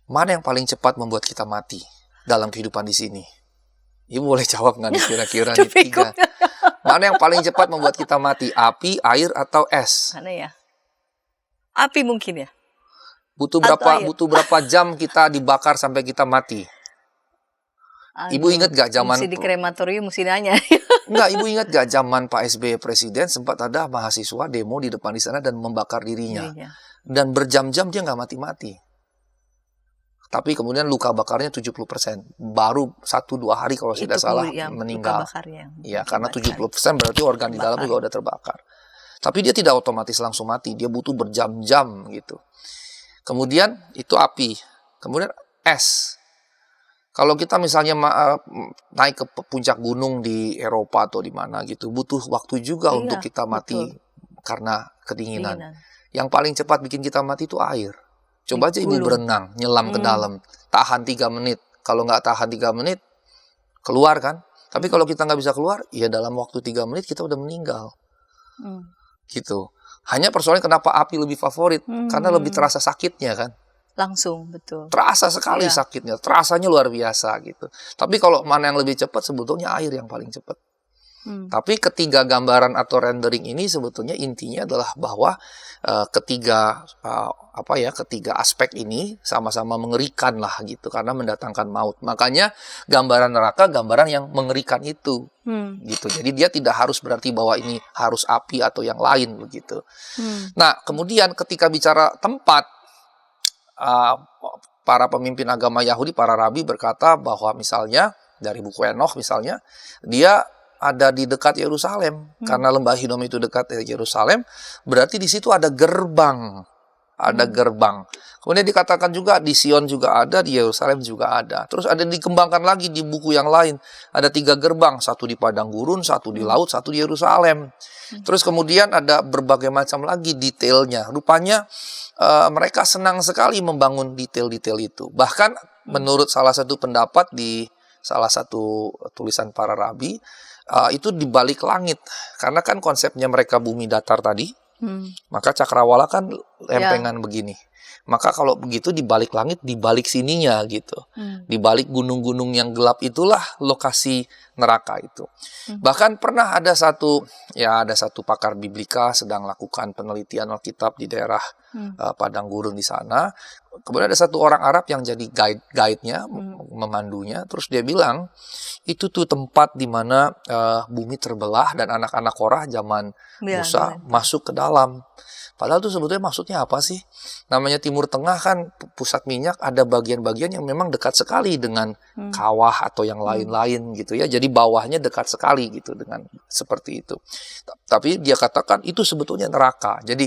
Mana yang paling cepat membuat kita mati dalam kehidupan di sini? Ibu boleh jawab nggak nih kira-kira nih Bingung. 3? Mana yang paling cepat membuat kita mati? Api, air, atau es? Mana ya? Api mungkin ya. Butuh Atau berapa air. butuh berapa jam kita dibakar sampai kita mati? Ibu Aduh, ingat gak zaman mesti di krematorium mesti nanya. Enggak, Ibu ingat gak zaman Pak SBY presiden sempat ada mahasiswa demo di depan di sana dan membakar dirinya. Dirinya. Dan berjam-jam dia nggak mati-mati. Tapi kemudian luka bakarnya 70%. Baru 1-2 hari kalau tidak salah meninggal. Luka bakarnya. Ya, karena 70% berarti organ di dalam juga udah terbakar. Tapi dia tidak otomatis langsung mati, dia butuh berjam-jam gitu. Kemudian itu api. Kemudian es. Kalau kita misalnya naik ke puncak gunung di Eropa atau di mana gitu, butuh waktu juga Iya, untuk kita mati betul. karena kedinginan. Dinginan. Yang paling cepat bikin kita mati itu air. Coba aja Ibu Gulung. berenang, nyelam ke dalam, tahan 3 menit. Kalau nggak tahan 3 menit, keluar kan? Tapi kalau kita nggak bisa keluar, ya dalam waktu 3 menit kita udah meninggal. Hmm. Gitu. Hanya persoalan kenapa api lebih favorit, karena lebih terasa sakitnya kan. Langsung, betul. Terasa sekali Iya. sakitnya, terasanya luar biasa gitu. Tapi kalau mana yang lebih cepat, sebetulnya air yang paling cepat. Tapi ketiga gambaran atau rendering ini sebetulnya intinya adalah bahwa ketiga aspek ini sama-sama mengerikan lah gitu, karena mendatangkan maut. Makanya gambaran neraka gambaran yang mengerikan itu gitu. Jadi dia tidak harus berarti bahwa ini harus api atau yang lain begitu. Nah, kemudian ketika bicara tempat, para pemimpin agama Yahudi, para rabi berkata bahwa misalnya dari buku Enoch misalnya, dia ada di dekat Yerusalem. Karena lembah Hinnom itu dekat Yerusalem, berarti di situ ada gerbang. Ada gerbang. Kemudian dikatakan juga di Sion juga ada, di Yerusalem juga ada. Terus ada dikembangkan lagi di buku yang lain. Ada 3 gerbang, satu di padang gurun, satu di laut, satu di Yerusalem. Terus kemudian ada berbagai macam lagi detailnya. Rupanya mereka senang sekali membangun detail-detail itu. Bahkan menurut salah satu pendapat di salah satu tulisan para rabi, itu di balik langit. Karena kan konsepnya mereka bumi datar tadi, maka cakrawala kan lempengan begini. Maka kalau begitu di balik langit, di balik sininya gitu. Di balik gunung-gunung yang gelap itulah lokasi neraka itu. Bahkan pernah ada satu pakar biblika sedang lakukan penelitian Alkitab di daerah padang gurun di sana. Kemudian ada satu orang Arab yang jadi guide-nya, memandunya. Terus dia bilang, itu tuh tempat di mana bumi terbelah dan anak-anak Korah zaman Musa masuk ke dalam. Padahal itu sebetulnya maksudnya apa sih? Namanya Timur Tengah kan pusat minyak, ada bagian-bagian yang memang dekat sekali dengan kawah atau yang lain-lain gitu ya. Jadi bawahnya dekat sekali gitu dengan seperti itu. Tapi dia katakan itu sebetulnya neraka. Jadi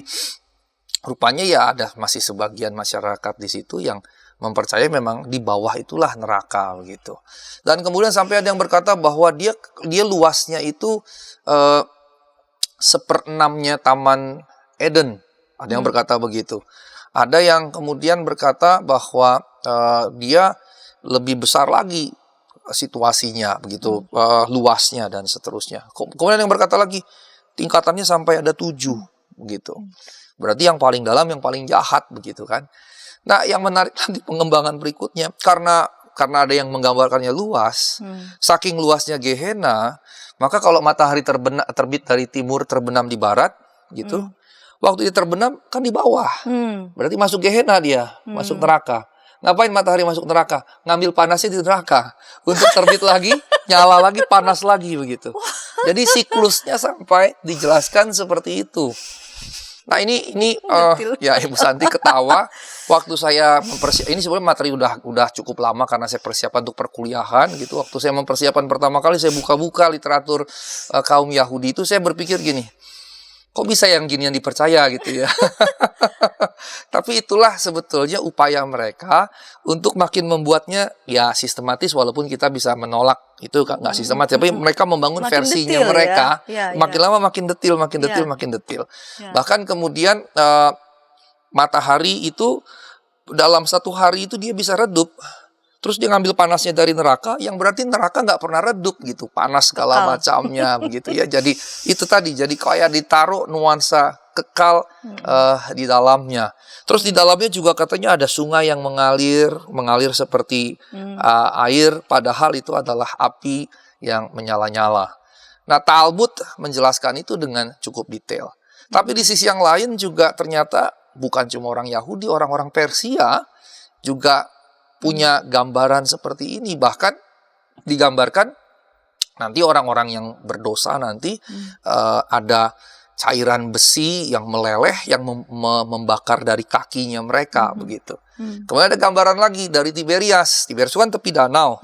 rupanya ya ada masih sebagian masyarakat di situ yang mempercayai memang di bawah itulah neraka begitu. Dan kemudian sampai ada yang berkata bahwa dia luasnya itu 1/6-nya Taman Eden. Ada yang berkata begitu. Ada yang kemudian berkata bahwa dia lebih besar lagi situasinya begitu, luasnya dan seterusnya. Kemudian yang berkata lagi tingkatannya sampai ada 7 begitu. Berarti yang paling dalam, yang paling jahat begitu kan. Nah, yang menarik di pengembangan berikutnya, karena ada yang menggambarkannya luas, saking luasnya Gehenna, maka kalau matahari terbit dari timur terbenam di barat gitu, waktu dia terbenam kan di bawah. Berarti masuk Gehenna dia, masuk neraka. Ngapain matahari masuk neraka? Ngambil panasnya di neraka. Untuk terbit lagi, nyala lagi, panas lagi begitu. Jadi siklusnya sampai dijelaskan seperti itu. Nah ini ya Ibu Santi ketawa waktu saya mempersiapkan ini, sebenarnya materi udah cukup lama karena saya persiapan untuk perkuliahan gitu. Waktu saya mempersiapkan pertama kali saya buka-buka literatur kaum Yahudi itu, saya berpikir gini, kok bisa yang gini yang dipercaya gitu ya. Tapi itulah sebetulnya upaya mereka untuk makin membuatnya ya sistematis, walaupun kita bisa menolak itu nggak sistematis, tapi mereka membangun makin versinya detail, mereka ya? makin lama makin detail. Ya. Bahkan kemudian matahari itu dalam 1 hari itu dia bisa redup. Terus dia ngambil panasnya dari neraka, yang berarti neraka nggak pernah redup gitu, panas segala macamnya begitu ya. Jadi itu tadi, jadi kayak ditaruh nuansa kekal di dalamnya. Terus di dalamnya juga katanya ada sungai yang mengalir seperti air, padahal itu adalah api yang menyala-nyala. Nah, Talmud menjelaskan itu dengan cukup detail. Tapi di sisi yang lain juga ternyata bukan cuma orang Yahudi, orang-orang Persia juga punya gambaran seperti ini. Bahkan digambarkan nanti orang-orang yang berdosa nanti ada cairan besi yang meleleh yang membakar dari kakinya mereka begitu. Kemudian ada gambaran lagi dari Tiberias. Tiberias itu kan tepi danau.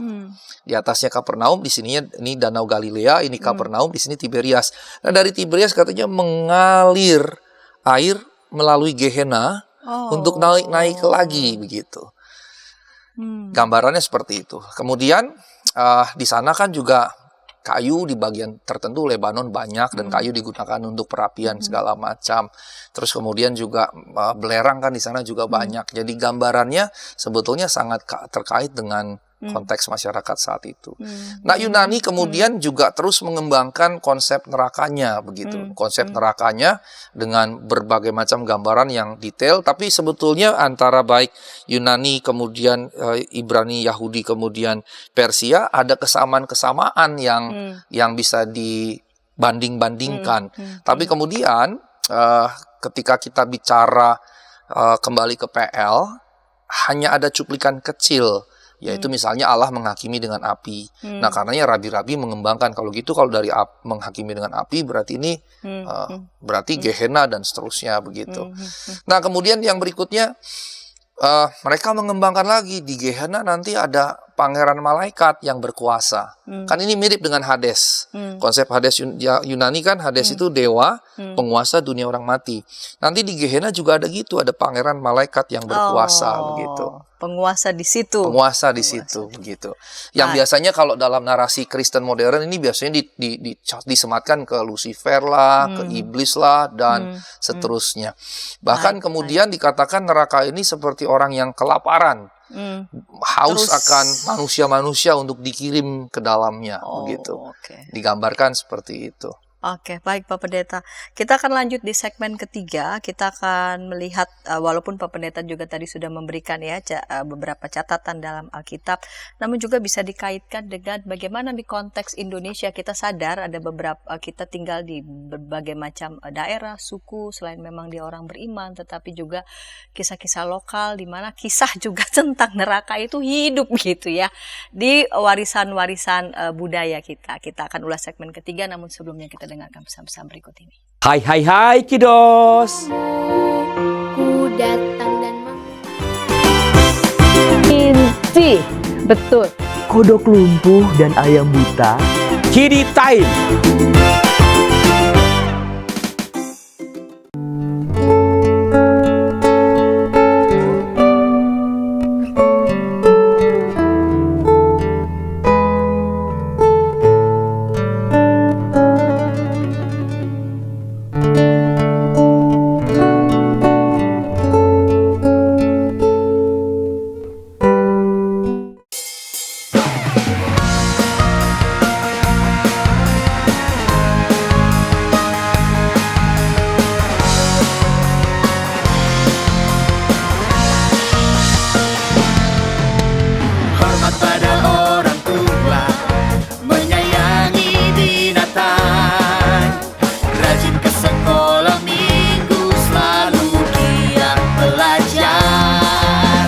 Di atasnya Kapernaum, di sininya ini Danau Galilea, ini Kapernaum, di sini Tiberias. Nah, dari Tiberias katanya mengalir air melalui Gehenna untuk naik lagi begitu. Gambarannya seperti itu. Kemudian di sana kan juga kayu di bagian tertentu Lebanon banyak dan kayu digunakan untuk perapian segala macam. Terus kemudian juga belerang kan di sana juga banyak. Jadi gambarannya sebetulnya sangat terkait dengan konteks masyarakat saat itu. Nah, Yunani kemudian juga terus mengembangkan konsep nerakanya begitu. Konsep nerakanya dengan berbagai macam gambaran yang detail, tapi sebetulnya antara baik Yunani kemudian Ibrani, Yahudi kemudian Persia ada kesamaan-kesamaan yang bisa dibanding-bandingkan. Tapi kemudian ketika kita bicara kembali ke PL, hanya ada cuplikan kecil, yaitu misalnya Allah menghakimi dengan api. Nah, karenanya rabi-rabi mengembangkan kalau gitu, kalau dari menghakimi dengan api berarti ini berarti Gehenna dan seterusnya begitu. Nah, kemudian yang berikutnya mereka mengembangkan lagi di Gehenna nanti ada pangeran malaikat yang berkuasa. Kan ini mirip dengan Hades. Konsep Hades Yunani kan Hades itu dewa, penguasa dunia orang mati. Nanti di Gehenna juga ada gitu, ada pangeran malaikat yang berkuasa begitu. Penguasa di situ. Penguasa di situ begitu. Yang biasanya kalau dalam narasi Kristen modern ini biasanya disematkan ke Lucifer lah, ke iblis lah dan seterusnya. Bahkan kemudian dikatakan neraka ini seperti orang yang kelaparan. Haus akan manusia-manusia untuk dikirim ke dalamnya begitu. Digambarkan seperti itu. Oke, baik Pak Pendeta. Kita akan lanjut di segmen ketiga. Kita akan melihat, walaupun Pak Pendeta juga tadi sudah memberikan ya beberapa catatan dalam Alkitab, namun juga bisa dikaitkan dengan bagaimana di konteks Indonesia. Kita sadar ada beberapa, kita tinggal di berbagai macam daerah, suku, selain memang dia orang beriman, tetapi juga kisah-kisah lokal di mana kisah juga tentang neraka itu hidup gitu ya, di warisan-warisan budaya kita. Kita akan ulas segmen ketiga, namun sebelumnya kita dengarkan pesan-pesan berikut ini. Hai Kiddos. Ku datang dan Inci, betul. Kodok lumpuh dan ayam buta. Kidi Time. Hormat pada orang tua, menyayangi binatang, rajin ke sekolah minggu, selalu giat belajar,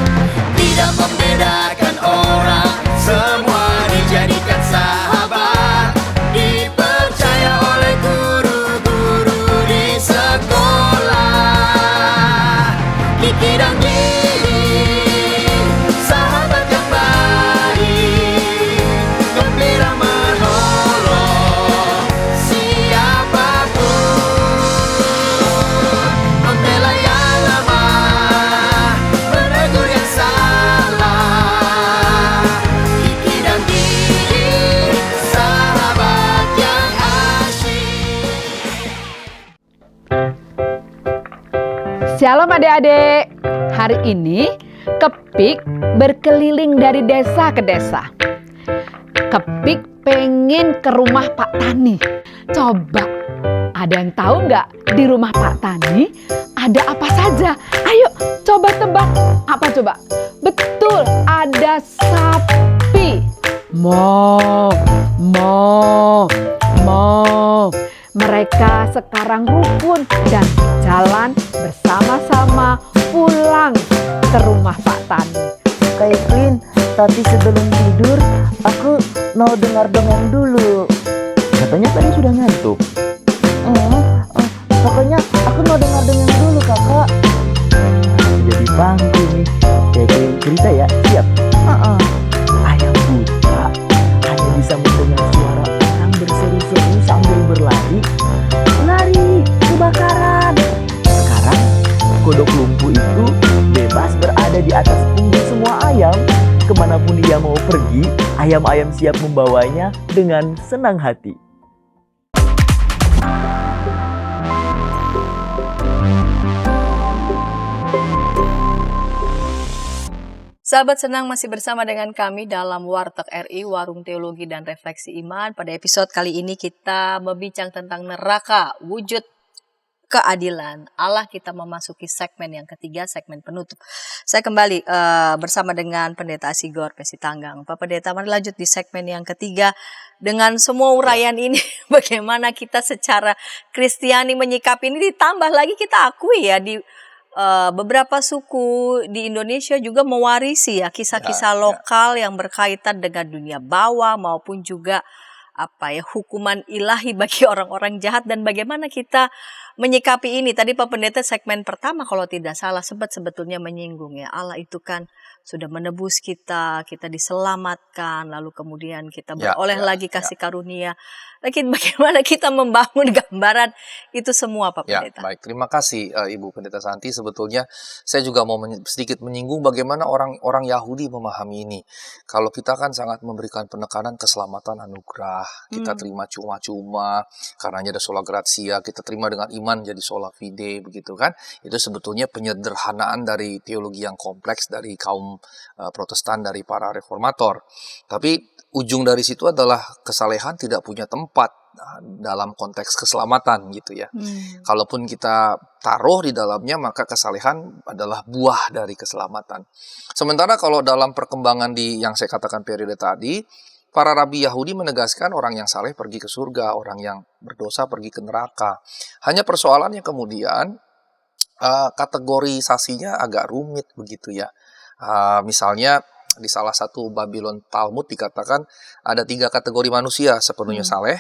tidak membedakan orang, semua dijadikan sahabat, dipercaya oleh guru-guru di sekolah. Kiki dan Didi, sahabat yang baik, gembira menolong siapapun, membela yang lemah, menegur yang salah. Kiki dan Didi, sahabat yang asyik. Shalom adik-adik. Hari ini Kepik berkeliling dari desa ke desa. Kepik pengen ke rumah Pak Tani. Coba Ada yang tahu nggak di rumah Pak Tani ada apa saja? Ayo coba tebak. Apa coba? Betul, ada sapi. Mo, mo, mo. Mereka sekarang rukun dan jalan bersama-sama pulang ke rumah Pak Tani. Kak Evelyn, tapi sebelum tidur aku mau dengar dongeng dulu. Katanya tadi sudah ngantuk. Pokoknya aku mau dengar dongeng dulu kakak. Jadi bangku nih. Kayak cerita ya, siap? Ayam buta hanya bisa mendengar suara orang berseru-seru sambil berlari. Lari, kebakaran. Sekarang kodok lumpuh itu bebas berada di atas punggung semua ayam. Kemanapun dia mau pergi, ayam-ayam siap membawanya dengan senang hati. Sahabat Senang masih bersama dengan kami dalam Warteg RI, Warung Teologi dan Refleksi Iman. Pada episode kali ini kita membincang tentang neraka, wujud keadilan. Allah, kita memasuki segmen yang ketiga, segmen penutup. Saya kembali bersama dengan Pendeta Asigor Pesitanggang. Pak Pendeta, mari lanjut di segmen yang ketiga. Dengan semua uraian ini, bagaimana kita secara Kristiani menyikapi ini, ditambah lagi kita akui ya di beberapa suku di Indonesia juga mewarisi ya kisah-kisah lokal yang berkaitan dengan dunia bawah maupun juga hukuman ilahi bagi orang-orang jahat, dan bagaimana kita menyikapi ini. Tadi Pak Pendeta segmen pertama kalau tidak salah sempat sebetulnya menyinggung ya, Allah itu kan sudah menebus kita diselamatkan, lalu kemudian kita beroleh lagi kasih karunia. Lagi bagaimana kita membangun gambaran itu semua Pak Pendeta. Baik, terima kasih Ibu Pendeta Santi. Sebetulnya saya juga mau sedikit menyinggung bagaimana orang Yahudi memahami ini. Kalau kita kan sangat memberikan penekanan keselamatan anugerah, kita terima cuma-cuma, karenanya ada sola gratia, kita terima dengan iman jadi sola fide, begitu kan. Itu sebetulnya penyederhanaan dari teologi yang kompleks dari kaum Protestan, dari para reformator. Tapi ujung dari situ adalah kesalehan tidak punya tempat dalam konteks keselamatan gitu ya. Kalaupun kita taruh di dalamnya, maka kesalehan adalah buah dari keselamatan. Sementara kalau dalam perkembangan yang saya katakan periode tadi, para rabi Yahudi menegaskan orang yang saleh pergi ke surga, orang yang berdosa pergi ke neraka. Hanya persoalannya kemudian kategorisasinya agak rumit begitu ya. Misalnya di salah satu Babylon Talmud dikatakan ada 3 kategori manusia sepenuhnya saleh,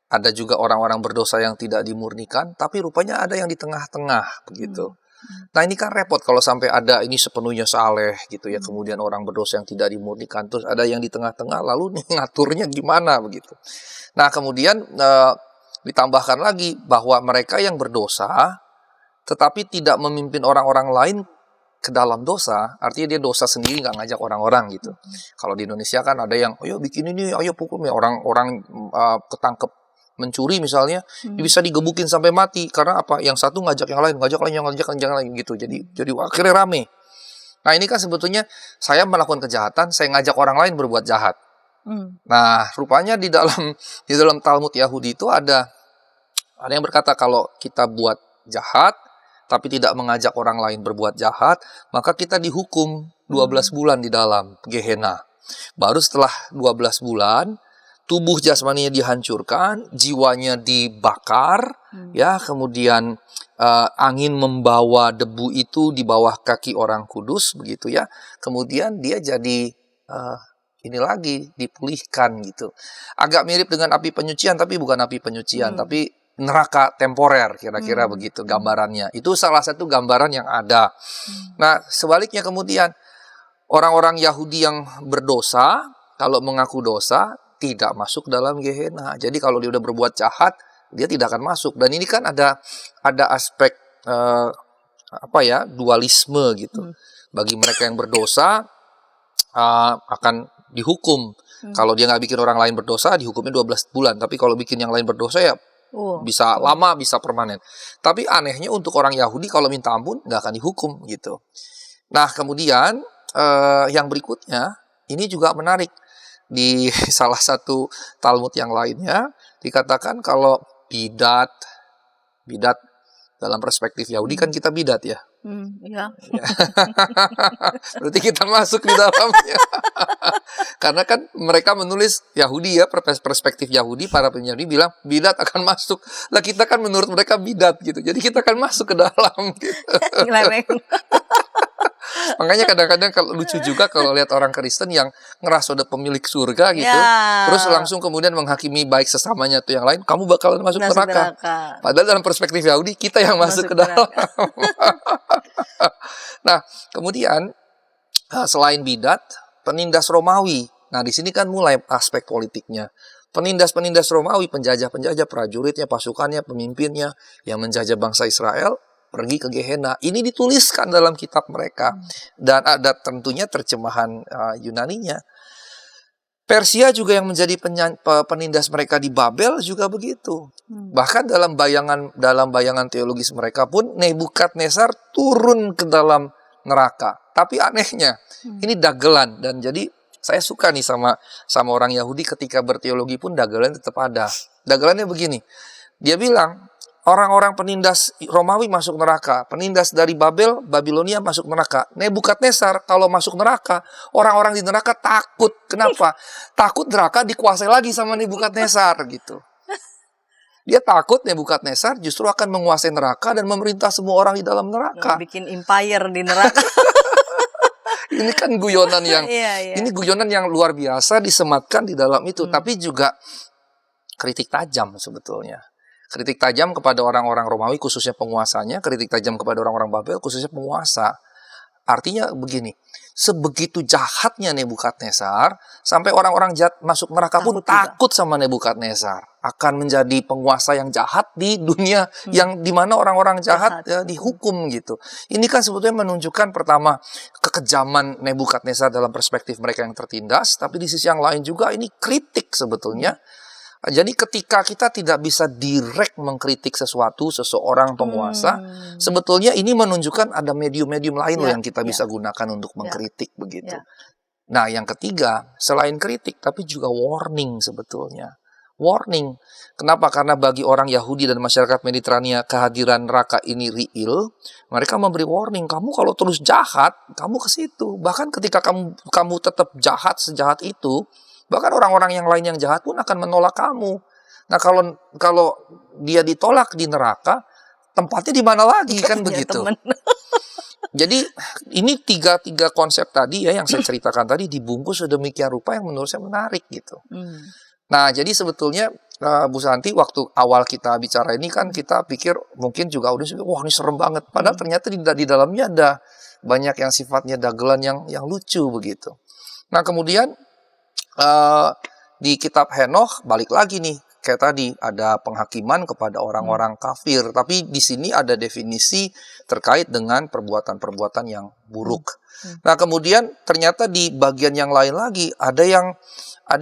ada juga orang-orang berdosa yang tidak dimurnikan, tapi rupanya ada yang di tengah-tengah begitu. Nah ini kan repot kalau sampai ada ini sepenuhnya saleh gitu ya, kemudian orang berdosa yang tidak dimurnikan, terus ada yang di tengah-tengah, lalu ngaturnya gimana begitu. Nah kemudian ditambahkan lagi bahwa mereka yang berdosa tetapi tidak memimpin orang-orang lain ke dalam dosa, artinya dia dosa sendiri, nggak ngajak orang-orang gitu. Kalau di Indonesia kan ada yang, ayo bikin ini, ayo pukul ya, orang-orang ketangkep mencuri misalnya, bisa digebukin sampai mati karena apa? Yang satu ngajak yang lain, ngajak lain gitu. Jadi akhirnya rame. Nah ini kan sebetulnya saya melakukan kejahatan, saya ngajak orang lain berbuat jahat. Nah rupanya di dalam Talmud Yahudi itu ada yang berkata kalau kita buat jahat tapi tidak mengajak orang lain berbuat jahat, maka kita dihukum 12 bulan di dalam Gehenna. Baru setelah 12 bulan, tubuh jasmaninya dihancurkan, jiwanya dibakar, ya, kemudian angin membawa debu itu di bawah kaki orang kudus, begitu ya. Kemudian dia jadi ini lagi dipulihkan gitu. Agak mirip dengan api penyucian, tapi bukan api penyucian, tapi neraka temporer, kira-kira begitu gambarannya. Itu salah satu gambaran yang ada. Nah, sebaliknya kemudian orang-orang Yahudi yang berdosa, kalau mengaku dosa, tidak masuk dalam Gehenna. Jadi kalau dia udah berbuat jahat, dia tidak akan masuk. Dan ini kan ada aspek dualisme gitu. Bagi mereka yang berdosa akan dihukum. Kalau dia nggak bikin orang lain berdosa, dihukumnya 12 bulan. Tapi kalau bikin yang lain berdosa ya bisa lama, bisa permanen. Tapi anehnya untuk orang Yahudi kalau minta ampun nggak akan dihukum gitu. Nah kemudian yang berikutnya ini juga menarik. Di salah satu Talmud yang lainnya dikatakan kalau bidat, bidat dalam perspektif Yahudi kan kita bidat ya. Ya. Berarti kita masuk di dalamnya. Karena kan mereka menulis Yahudi ya, perspektif Yahudi, para penyanyi bilang bidat akan masuk. Lah kita kan menurut mereka bidat gitu. Jadi kita akan masuk ke dalam gitu. Makanya kadang-kadang kalau lucu juga kalau lihat orang Kristen yang ngerasa udah pemilik surga gitu, Ya. terus langsung kemudian menghakimi baik sesamanya tuh yang lain, kamu bakalan masuk neraka. Padahal dalam perspektif Yahudi kita yang masuk ke dalam. Nah, kemudian selain bidat, penindas Romawi. Nah, di sini kan mulai aspek politiknya. Penindas-penindas Romawi, penjajah-penjajah, prajuritnya, pasukannya, pemimpinnya yang menjajah bangsa Israel pergi ke Gehenna. Ini dituliskan dalam kitab mereka dan ada tentunya terjemahan Yunaninya. Persia juga yang menjadi penindas mereka di Babel juga begitu. Bahkan dalam bayangan teologis mereka pun Nebukadnezar turun ke dalam neraka. Tapi anehnya ini dagelan, dan jadi saya suka nih sama orang Yahudi ketika berteologi pun dagelan tetap ada. Dagelannya begini. Dia bilang orang-orang penindas Romawi masuk neraka, penindas dari Babel, Babilonia masuk neraka. Nebukadnezar kalau masuk neraka, orang-orang di neraka takut. Kenapa? Takut neraka dikuasai lagi sama Nebukadnezar gitu. Dia takut Nebukadnezar justru akan menguasai neraka dan memerintah semua orang di dalam neraka. Bikin empire di neraka. Ini kan guyonan yang ini guyonan yang luar biasa disematkan di dalam itu, tapi juga kritik tajam sebetulnya. Kritik tajam kepada orang-orang Romawi khususnya penguasanya, kritik tajam kepada orang-orang Babel khususnya penguasa. Artinya begini, sebegitu jahatnya Nebukadnezar sampai orang-orang jahat masuk neraka pun takut sama Nebukadnezar, akan menjadi penguasa yang jahat di dunia yang dimana orang-orang jahat ya, dihukum gitu. Ini kan sebetulnya menunjukkan pertama kekejaman Nebukadnezar dalam perspektif mereka yang tertindas, tapi di sisi yang lain juga ini kritik sebetulnya. Jadi ketika kita tidak bisa direct mengkritik seseorang penguasa, sebetulnya ini menunjukkan ada medium-medium lain loh yang kita bisa gunakan untuk mengkritik begitu. Nah, yang ketiga, selain kritik tapi juga warning sebetulnya. Warning. Kenapa? Karena bagi orang Yahudi dan masyarakat Mediterania kehadiran neraka ini real, mereka memberi warning, kamu kalau terus jahat, kamu ke situ. Bahkan ketika kamu tetap jahat sejahat itu, bahkan orang-orang yang lain yang jahat pun akan menolak kamu. Nah, kalau dia ditolak di neraka, tempatnya di mana lagi kan begitu. Jadi ini tiga konsep tadi ya yang saya ceritakan tadi dibungkus sedemikian rupa yang menurut saya menarik gitu. Nah, jadi sebetulnya Bu Santi waktu awal kita bicara ini kan kita pikir mungkin juga udah wah ini serem banget. Padahal ternyata di dalamnya ada banyak yang sifatnya dagelan yang lucu begitu. Nah, kemudian di kitab Henokh balik lagi nih kayak tadi ada penghakiman kepada orang-orang kafir, tapi di sini ada definisi terkait dengan perbuatan-perbuatan yang buruk. Nah, kemudian ternyata di bagian yang lain lagi ada yang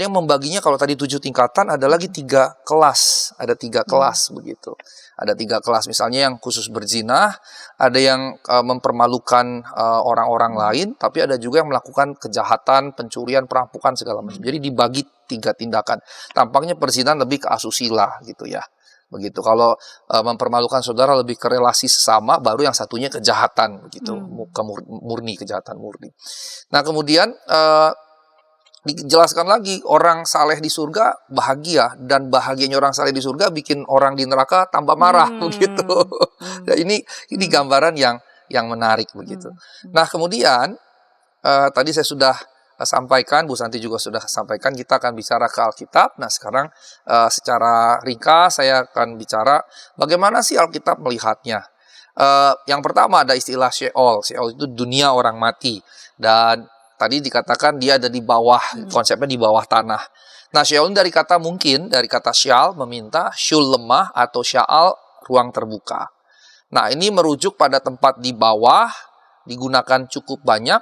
membaginya, kalau tadi 7 tingkatan ada lagi 3 kelas, ada 3 kelas begitu. Ada 3 kelas, misalnya yang khusus berzina, ada yang mempermalukan orang-orang lain, tapi ada juga yang melakukan kejahatan, pencurian, perampokan segala macam. Jadi dibagi 3 tindakan. Tampaknya perzinahan lebih ke asusila gitu ya. Begitu. Kalau mempermalukan saudara lebih ke relasi sesama, baru yang satunya kejahatan begitu, murni, kejahatan murni. Nah, kemudian dijelaskan lagi orang saleh di surga bahagia, dan bahagianya orang saleh di surga bikin orang di neraka tambah marah begitu. Nah, ini gambaran yang menarik begitu. Nah, kemudian tadi saya sudah sampaikan, Bu Santi juga sudah sampaikan, kita akan bicara ke Alkitab. Nah, sekarang secara ringkas saya akan bicara bagaimana sih Alkitab melihatnya. Yang pertama ada istilah Sheol. Sheol itu dunia orang mati, dan tadi dikatakan dia ada di bawah, konsepnya di bawah tanah. Nah, Sheol dari kata syal, meminta, syul lemah, atau sya'al, ruang terbuka. Nah, ini merujuk pada tempat di bawah, digunakan cukup banyak,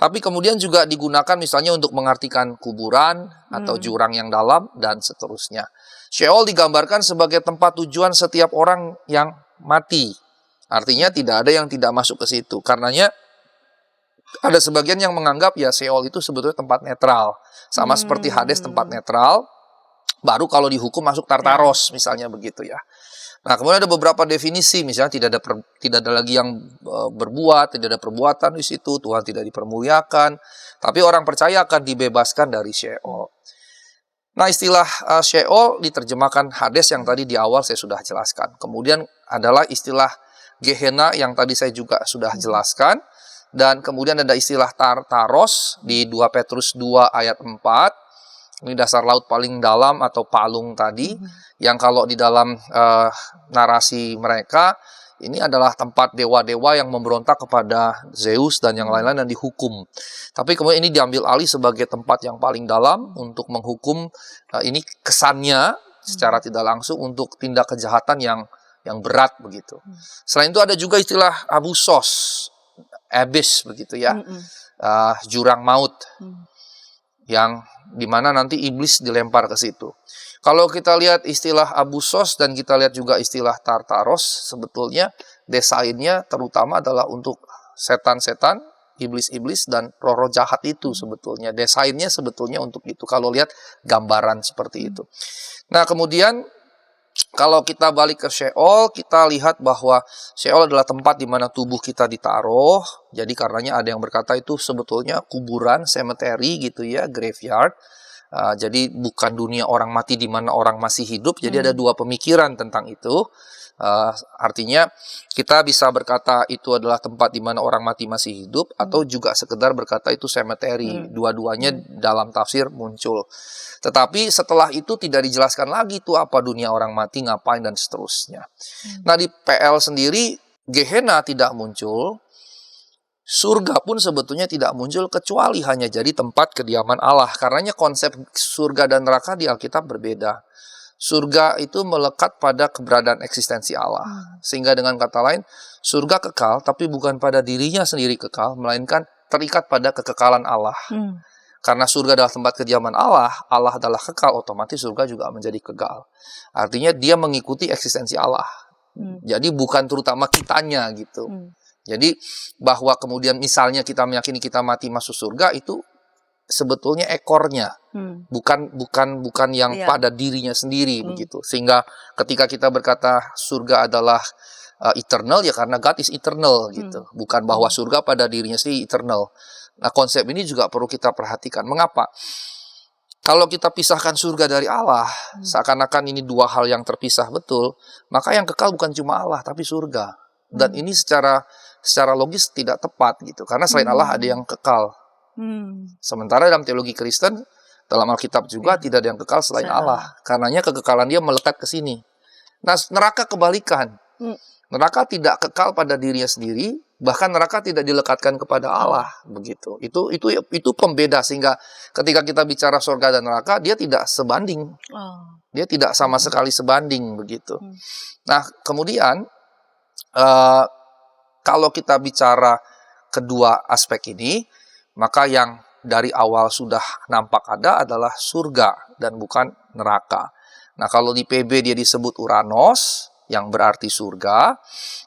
tapi kemudian juga digunakan misalnya untuk mengartikan kuburan, atau jurang yang dalam, dan seterusnya. Sheol digambarkan sebagai tempat tujuan setiap orang yang mati. Artinya tidak ada yang tidak masuk ke situ. Karenanya ada sebagian yang menganggap ya Sheol itu sebetulnya tempat netral. Sama seperti Hades tempat netral, Baru kalau dihukum masuk Tartaros, misalnya begitu ya. Nah, kemudian ada beberapa definisi, misalnya tidak ada lagi yang berbuat, tidak ada perbuatan di situ, Tuhan tidak dipermuliakan, tapi orang percaya akan dibebaskan dari Sheol. Nah, istilah Sheol diterjemahkan Hades yang tadi di awal saya sudah jelaskan. Kemudian adalah istilah Gehenna yang tadi saya juga sudah jelaskan. Dan kemudian ada istilah Tartaros di 2 Petrus 2 ayat 4. Ini dasar laut paling dalam atau palung tadi, yang kalau di dalam narasi mereka, ini adalah tempat dewa-dewa yang memberontak kepada Zeus dan yang lain-lain dan dihukum. Tapi kemudian ini diambil alih sebagai tempat yang paling dalam untuk menghukum, ini kesannya secara tidak langsung untuk tindak kejahatan yang berat begitu. Selain itu ada juga istilah abusos, abyss begitu ya, jurang maut. Yang dimana nanti iblis dilempar ke situ. Kalau kita lihat istilah abusos dan kita lihat juga istilah Tartaros, sebetulnya desainnya terutama adalah untuk setan-setan, iblis-iblis, dan roh-roh jahat itu sebetulnya. Desainnya sebetulnya untuk itu, kalau lihat gambaran seperti itu. Nah, kemudian kalau kita balik ke Sheol, kita lihat bahwa Sheol adalah tempat di mana tubuh kita ditaruh. Jadi karenanya ada yang berkata itu sebetulnya kuburan, cemetery gitu ya, graveyard. Jadi bukan dunia orang mati di mana orang masih hidup. Jadi ada dua pemikiran tentang itu. Artinya kita bisa berkata itu adalah tempat di mana orang mati masih hidup, atau juga sekedar berkata itu cemetery. Dua-duanya dalam tafsir muncul. Tetapi setelah itu tidak dijelaskan lagi itu apa dunia orang mati, ngapain, dan seterusnya. Nah, di PL sendiri, Gehenna tidak muncul, surga pun sebetulnya tidak muncul, kecuali hanya jadi tempat kediaman Allah. Karenanya konsep surga dan neraka di Alkitab berbeda. Surga itu melekat pada keberadaan eksistensi Allah. Sehingga dengan kata lain, surga kekal, tapi bukan pada dirinya sendiri kekal, melainkan terikat pada kekekalan Allah. Karena surga adalah tempat kediaman Allah, Allah adalah kekal, otomatis surga juga menjadi kekal. Artinya dia mengikuti eksistensi Allah. Jadi bukan terutama kitanya gitu. Jadi bahwa kemudian misalnya kita meyakini kita mati masuk surga, itu sebetulnya ekornya, bukan yang pada dirinya sendiri begitu. Sehingga ketika kita berkata surga adalah eternal, ya karena God is eternal gitu. Bukan bahwa surga pada dirinya sendiri eternal. Nah, konsep ini juga perlu kita perhatikan. Mengapa? Kalau kita pisahkan surga dari Allah, seakan-akan ini dua hal yang terpisah betul, maka yang kekal bukan cuma Allah, tapi surga. Dan ini secara logis tidak tepat gitu. Karena selain Allah ada yang kekal. Sementara dalam teologi Kristen, dalam Alkitab juga tidak ada yang kekal selain Allah. Karenanya kekekalan dia melekat ke sini. Nah, neraka kebalikan. Neraka tidak kekal pada dirinya sendiri, bahkan neraka tidak dilekatkan kepada Allah begitu. Itu pembeda, sehingga ketika kita bicara surga dan neraka, dia tidak sebanding. Dia tidak sama sekali sebanding begitu. Nah, kemudian kalau kita bicara kedua aspek ini, maka yang dari awal sudah nampak ada adalah surga dan bukan neraka. Nah, kalau di PB dia disebut Uranos, yang berarti surga.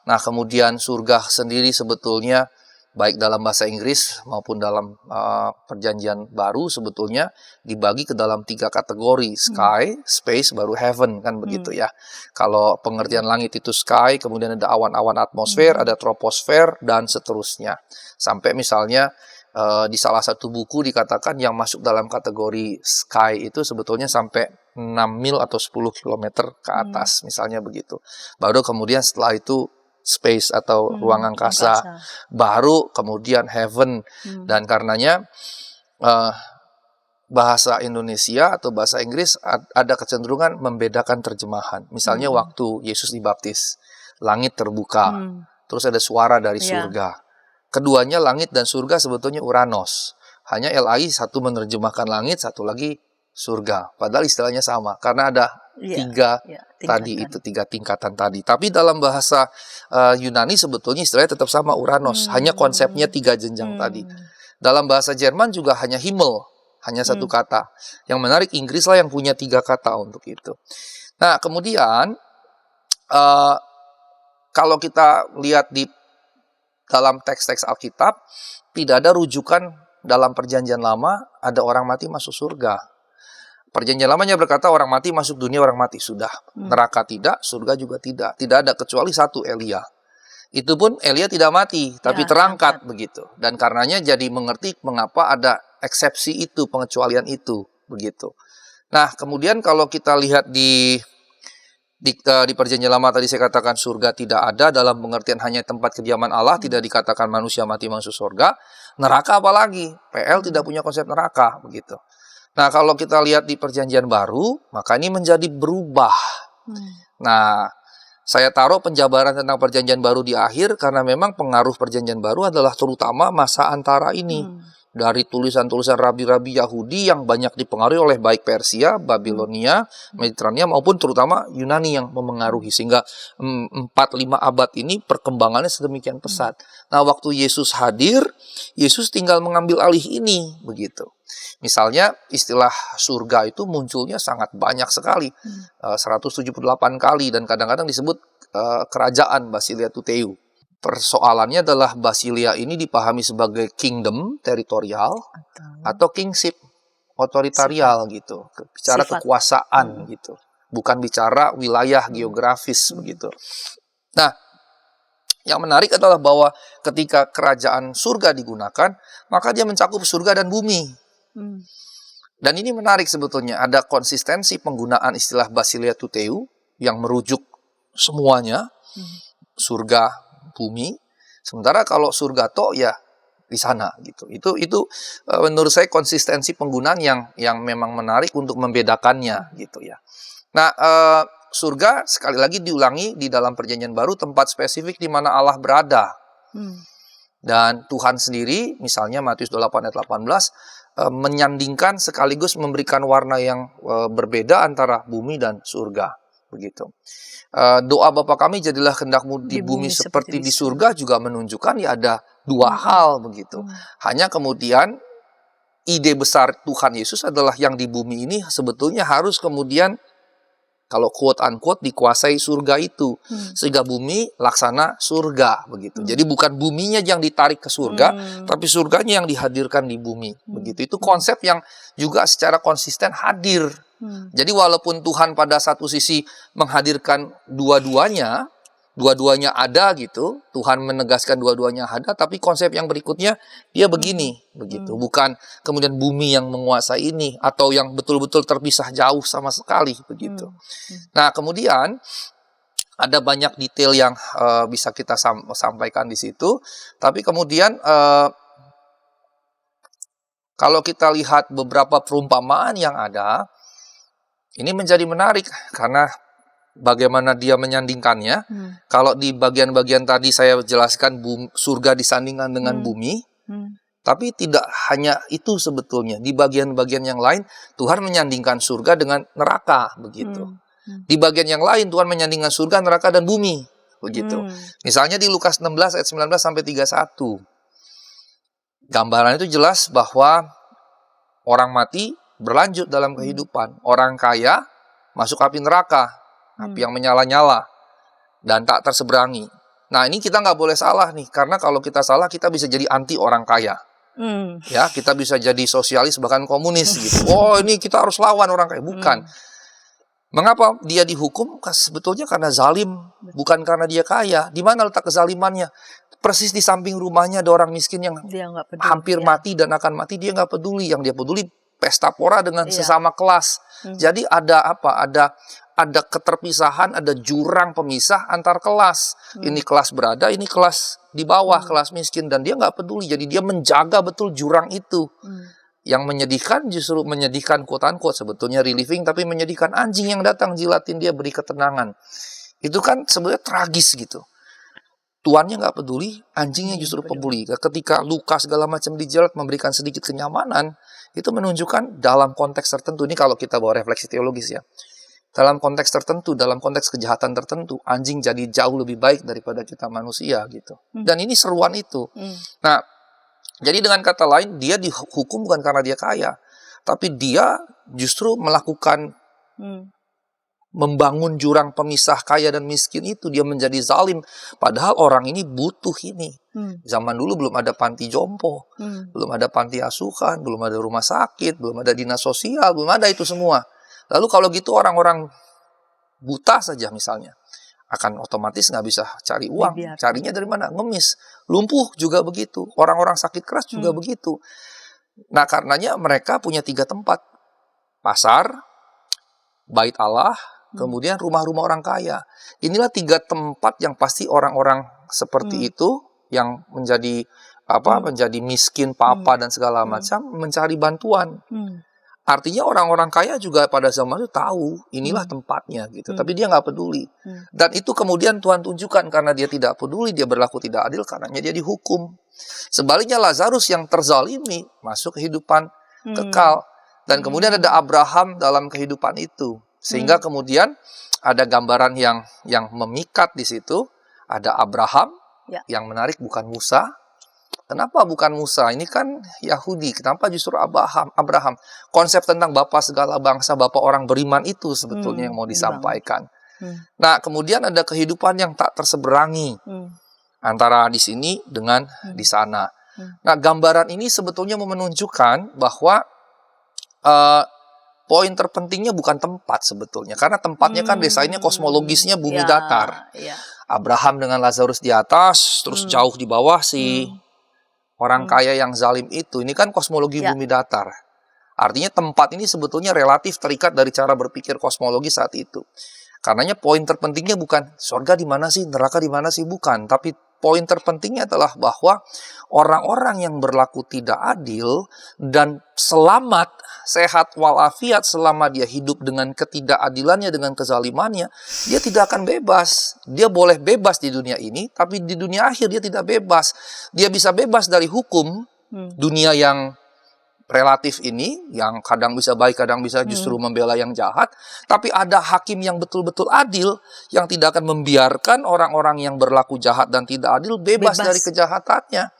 Nah, kemudian surga sendiri sebetulnya baik dalam bahasa Inggris maupun dalam perjanjian baru sebetulnya dibagi ke dalam 3 kategori. Sky, space, baru heaven, kan begitu ya. Kalau pengertian langit itu sky, kemudian ada awan-awan atmosfer, ada troposfer, dan seterusnya. Sampai misalnya di salah satu buku dikatakan yang masuk dalam kategori sky itu sebetulnya sampai 6 mil atau 10 km ke atas, misalnya begitu. Baru kemudian setelah itu space atau ruang angkasa, baru kemudian heaven. Dan karenanya bahasa Indonesia atau bahasa Inggris ada kecenderungan membedakan terjemahan. Misalnya waktu Yesus dibaptis, langit terbuka, terus ada suara dari surga. Keduanya langit dan surga sebetulnya Uranos. Hanya LAI satu menerjemahkan langit, satu lagi surga. Padahal istilahnya sama, karena ada tiga tingkatan tadi. Tapi dalam bahasa Yunani sebetulnya istilahnya tetap sama, Uranos. Hanya konsepnya 3 jenjang tadi. Dalam bahasa Jerman juga hanya Himmel, hanya satu kata. Yang menarik, Inggris lah yang punya 3 kata untuk itu. Nah, kemudian kalau kita lihat di dalam teks-teks Alkitab, tidak ada rujukan dalam perjanjian lama ada orang mati masuk surga. Perjanjian Lamanya berkata orang mati masuk dunia orang mati sudah. Neraka tidak, surga juga tidak. Tidak ada kecuali satu Elia. Itu pun Elia tidak mati, tapi terangkat begitu. Dan karenanya jadi mengerti mengapa ada eksepsi itu, pengecualian itu begitu. Nah, kemudian kalau kita lihat di Perjanjian Lama tadi saya katakan surga tidak ada dalam pengertian hanya tempat kediaman Allah, tidak dikatakan manusia mati masuk surga. Neraka apalagi? PL tidak punya konsep neraka begitu. Nah, kalau kita lihat di Perjanjian Baru, maka ini menjadi berubah. Nah, saya taruh penjabaran tentang Perjanjian Baru di akhir karena memang pengaruh Perjanjian Baru adalah terutama masa antara ini. Dari tulisan-tulisan rabi-rabi Yahudi yang banyak dipengaruhi oleh baik Persia, Babilonia, Mediterania maupun terutama Yunani yang memengaruhi. Sehingga 4-5 abad ini perkembangannya sedemikian pesat. Nah, waktu Yesus hadir, Yesus tinggal mengambil alih ini begitu. Misalnya istilah surga itu munculnya sangat banyak sekali. 178 kali dan kadang-kadang disebut kerajaan Basileia Tuteu. Persoalannya adalah Basileia ini dipahami sebagai kingdom, teritorial, atau kingship, otoritarial gitu. Bicara kekuasaan gitu. Bukan bicara wilayah geografis begitu. Nah, yang menarik adalah bahwa ketika kerajaan surga digunakan, maka dia mencakup surga dan bumi. Dan ini menarik sebetulnya, ada konsistensi penggunaan istilah Basileia Tuteu yang merujuk semuanya, surga, bumi. Sementara kalau surga to ya di sana gitu. Itu menurut saya konsistensi penggunaan yang memang menarik untuk membedakannya gitu ya. Nah, surga sekali lagi diulangi di dalam Perjanjian Baru tempat spesifik di mana Allah berada. Dan Tuhan sendiri misalnya Matius 28 ayat 18 menyandingkan sekaligus memberikan warna yang berbeda antara bumi dan surga begitu. Doa Bapa kami jadilah kehendak-Mu di bumi seperti di surga juga menunjukkan ya ada dua hal begitu. Hanya kemudian ide besar Tuhan Yesus adalah yang di bumi ini sebetulnya harus kemudian kalau quote unquote dikuasai surga itu sehingga bumi laksana surga begitu. Jadi bukan buminya yang ditarik ke surga, tapi surganya yang dihadirkan di bumi begitu. Itu konsep yang juga secara konsisten hadir. Jadi walaupun Tuhan pada satu sisi menghadirkan dua-duanya ada gitu, Tuhan menegaskan dua-duanya ada, tapi konsep yang berikutnya dia begini, begitu. Bukan kemudian bumi yang menguasai ini atau yang betul-betul terpisah jauh sama sekali, begitu. Nah, kemudian ada banyak detail yang bisa kita sampaikan di situ, tapi kemudian kalau kita lihat beberapa perumpamaan yang ada, ini menjadi menarik karena bagaimana dia menyandingkannya. Kalau di bagian-bagian tadi saya jelaskan surga disandingkan dengan bumi, tapi tidak hanya itu sebetulnya. Di bagian-bagian yang lain Tuhan menyandingkan surga dengan neraka begitu. Di bagian yang lain Tuhan menyandingkan surga, neraka dan bumi begitu. Misalnya di Lukas 16 ayat 19 sampai 31. Gambaran itu jelas bahwa orang mati berlanjut dalam kehidupan. Orang kaya masuk api neraka, api yang menyala-nyala dan tak terseberangi. Nah, ini kita nggak boleh salah nih, karena kalau kita salah kita bisa jadi anti orang kaya. Ya, kita bisa jadi sosialis bahkan komunis gitu. Oh, ini kita harus lawan orang kaya. Bukan. Mengapa dia dihukum? Sebetulnya karena zalim, bukan karena dia kaya. Di mana letak kezalimannya? Persis di samping rumahnya ada orang miskin yang hampir mati dan akan mati, dia nggak peduli. Yang dia peduli pesta pora dengan sesama kelas. Jadi ada apa? Ada keterpisahan, ada jurang pemisah antar kelas. Ini kelas berada, ini kelas di bawah, kelas miskin, dan dia nggak peduli. Jadi dia menjaga betul jurang itu. Yang menyedihkan justru menyedihkan quote-unquote sebetulnya relieving, tapi menyedihkan anjing yang datang jilatin dia beri ketenangan. Itu kan sebenarnya tragis gitu. Tuannya nggak peduli, anjingnya justru peduli. Ketika luka segala macam dijilat memberikan sedikit kenyamanan, itu menunjukkan dalam konteks tertentu. Ini kalau kita bawa refleksi teologis ya. Dalam konteks tertentu, dalam konteks kejahatan tertentu, anjing jadi jauh lebih baik daripada kita manusia gitu. Dan ini seruan itu. Nah, jadi dengan kata lain, dia dihukum bukan karena dia kaya, tapi dia justru melakukan membangun jurang pemisah kaya dan miskin itu, dia menjadi zalim. Padahal orang ini butuh ini. Zaman dulu belum ada panti jompo, belum ada panti asuhan, belum ada rumah sakit, belum ada dinas sosial, belum ada itu semua. Lalu kalau gitu orang-orang buta saja misalnya, akan otomatis nggak bisa cari uang. Carinya dari mana? Ngemis. Lumpuh juga begitu. Orang-orang sakit keras juga begitu. Nah, karenanya mereka punya 3 tempat. Pasar, bait Allah, kemudian rumah-rumah orang kaya. Inilah 3 tempat yang pasti orang-orang seperti itu yang menjadi menjadi miskin, papa dan segala macam mencari bantuan. Artinya orang-orang kaya juga pada zaman itu tahu inilah tempatnya gitu, tapi dia nggak peduli. Dan itu kemudian Tuhan tunjukkan karena dia tidak peduli, dia berlaku tidak adil, karenanya dia dihukum. Sebaliknya Lazarus yang terzalimi masuk kehidupan kekal. Dan kemudian ada Abraham dalam kehidupan itu. Sehingga kemudian ada gambaran yang memikat di situ. Ada Abraham, yang menarik bukan Musa. Kenapa bukan Musa? Ini kan Yahudi. Kenapa justru Abraham? Konsep tentang Bapa segala bangsa, Bapa orang beriman itu sebetulnya yang mau disampaikan. Nah, kemudian ada kehidupan yang tak terseberangi antara di sini dengan di sana. Nah, gambaran ini sebetulnya mau menunjukkan bahwa poin terpentingnya bukan tempat sebetulnya. Karena tempatnya kan desainnya kosmologisnya bumi datar. Abraham dengan Lazarus di atas, terus jauh di bawah si orang kaya yang zalim itu. Ini kan kosmologi bumi datar. Artinya tempat ini sebetulnya relatif terikat dari cara berpikir kosmologi saat itu. Karenanya poin terpentingnya bukan surga di mana sih, neraka di mana sih, bukan. Tapi poin terpentingnya adalah bahwa orang-orang yang berlaku tidak adil dan selamat, sehat walafiat selama dia hidup dengan ketidakadilannya, dengan kezalimannya, dia tidak akan bebas. Dia boleh bebas di dunia ini, tapi di dunia akhir dia tidak bebas. Dia bisa bebas dari hukum dunia yang relatif ini, yang kadang bisa baik, kadang bisa justru membela yang jahat. Tapi ada hakim yang betul-betul adil, yang tidak akan membiarkan orang-orang yang berlaku jahat dan tidak adil bebas dari kejahatannya.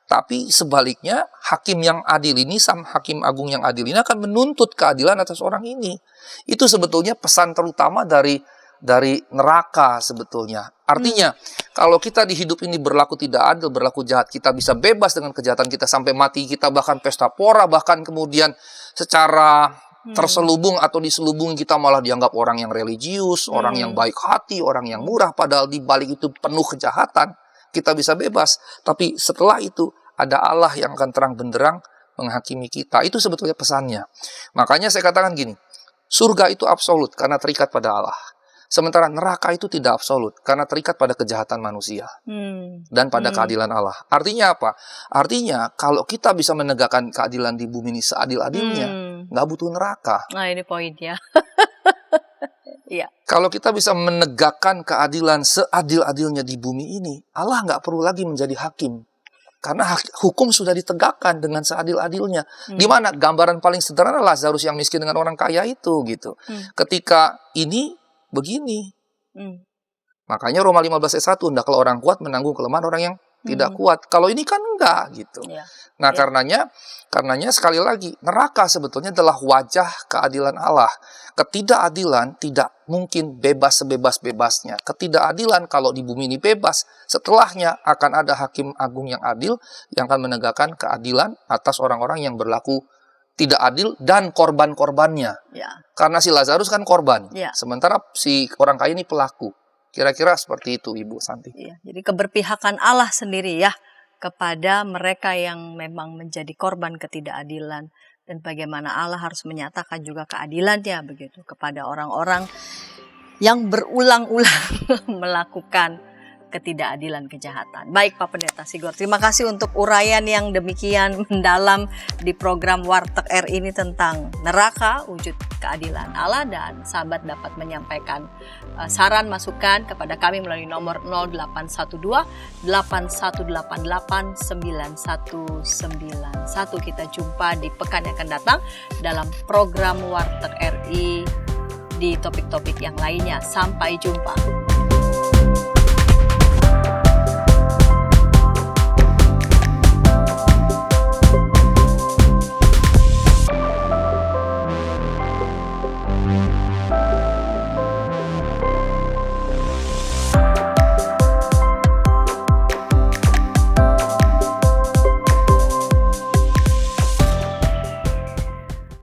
Tapi sebaliknya, hakim yang adil ini, sang hakim agung yang adil ini akan menuntut keadilan atas orang ini. Itu sebetulnya pesan terutama dari neraka sebetulnya. Artinya, kalau kita di hidup ini berlaku tidak adil, berlaku jahat, kita bisa bebas dengan kejahatan kita sampai mati, kita bahkan pesta pora, bahkan kemudian secara terselubung atau diselubungi kita malah dianggap orang yang religius, orang yang baik hati, orang yang murah, padahal di balik itu penuh kejahatan. Kita bisa bebas, tapi setelah itu ada Allah yang akan terang benderang menghakimi kita. Itu sebetulnya pesannya. Makanya saya katakan gini, surga itu absolut karena terikat pada Allah. Sementara neraka itu tidak absolut karena terikat pada kejahatan manusia dan pada keadilan Allah. Artinya apa? Artinya kalau kita bisa menegakkan keadilan di bumi ini seadil-adilnya, nggak butuh neraka. Nah, ini poinnya. Iya. Kalau kita bisa menegakkan keadilan seadil-adilnya di bumi ini, Allah nggak perlu lagi menjadi hakim. Karena hukum sudah ditegakkan dengan seadil-adilnya. Di mana gambaran paling sederhana Lazarus yang miskin dengan orang kaya itu gitu. Ketika ini begini. Makanya Roma 15 ayat 1, hendaklah orang kuat menanggung kelemahan orang yang tidak kuat. Kalau ini kan enggak gitu. Nah, karenanya sekali lagi neraka sebetulnya adalah wajah keadilan Allah. Ketidakadilan tidak mungkin bebas sebebas-bebasnya. Ketidakadilan kalau di bumi ini bebas, setelahnya akan ada hakim agung yang adil yang akan menegakkan keadilan atas orang-orang yang berlaku tidak adil dan korban-korbannya. Karena si Lazarus kan korban, sementara si orang kaya ini pelaku. Kira-kira seperti itu, Ibu Santi. Iya, jadi keberpihakan Allah sendiri ya kepada mereka yang memang menjadi korban ketidakadilan, dan bagaimana Allah harus menyatakan juga keadilannya begitu kepada orang-orang yang berulang-ulang melakukan ketidakadilan, kejahatan. Baik Pak Pendeta Sigor, terima kasih untuk uraian yang demikian mendalam di program Warteg RI ini tentang neraka, wujud keadilan Allah, dan sahabat dapat menyampaikan saran masukan kepada kami melalui nomor 0812 8188 9191. Kita jumpa di pekan yang akan datang dalam program Warteg RI di topik-topik yang lainnya. Sampai jumpa.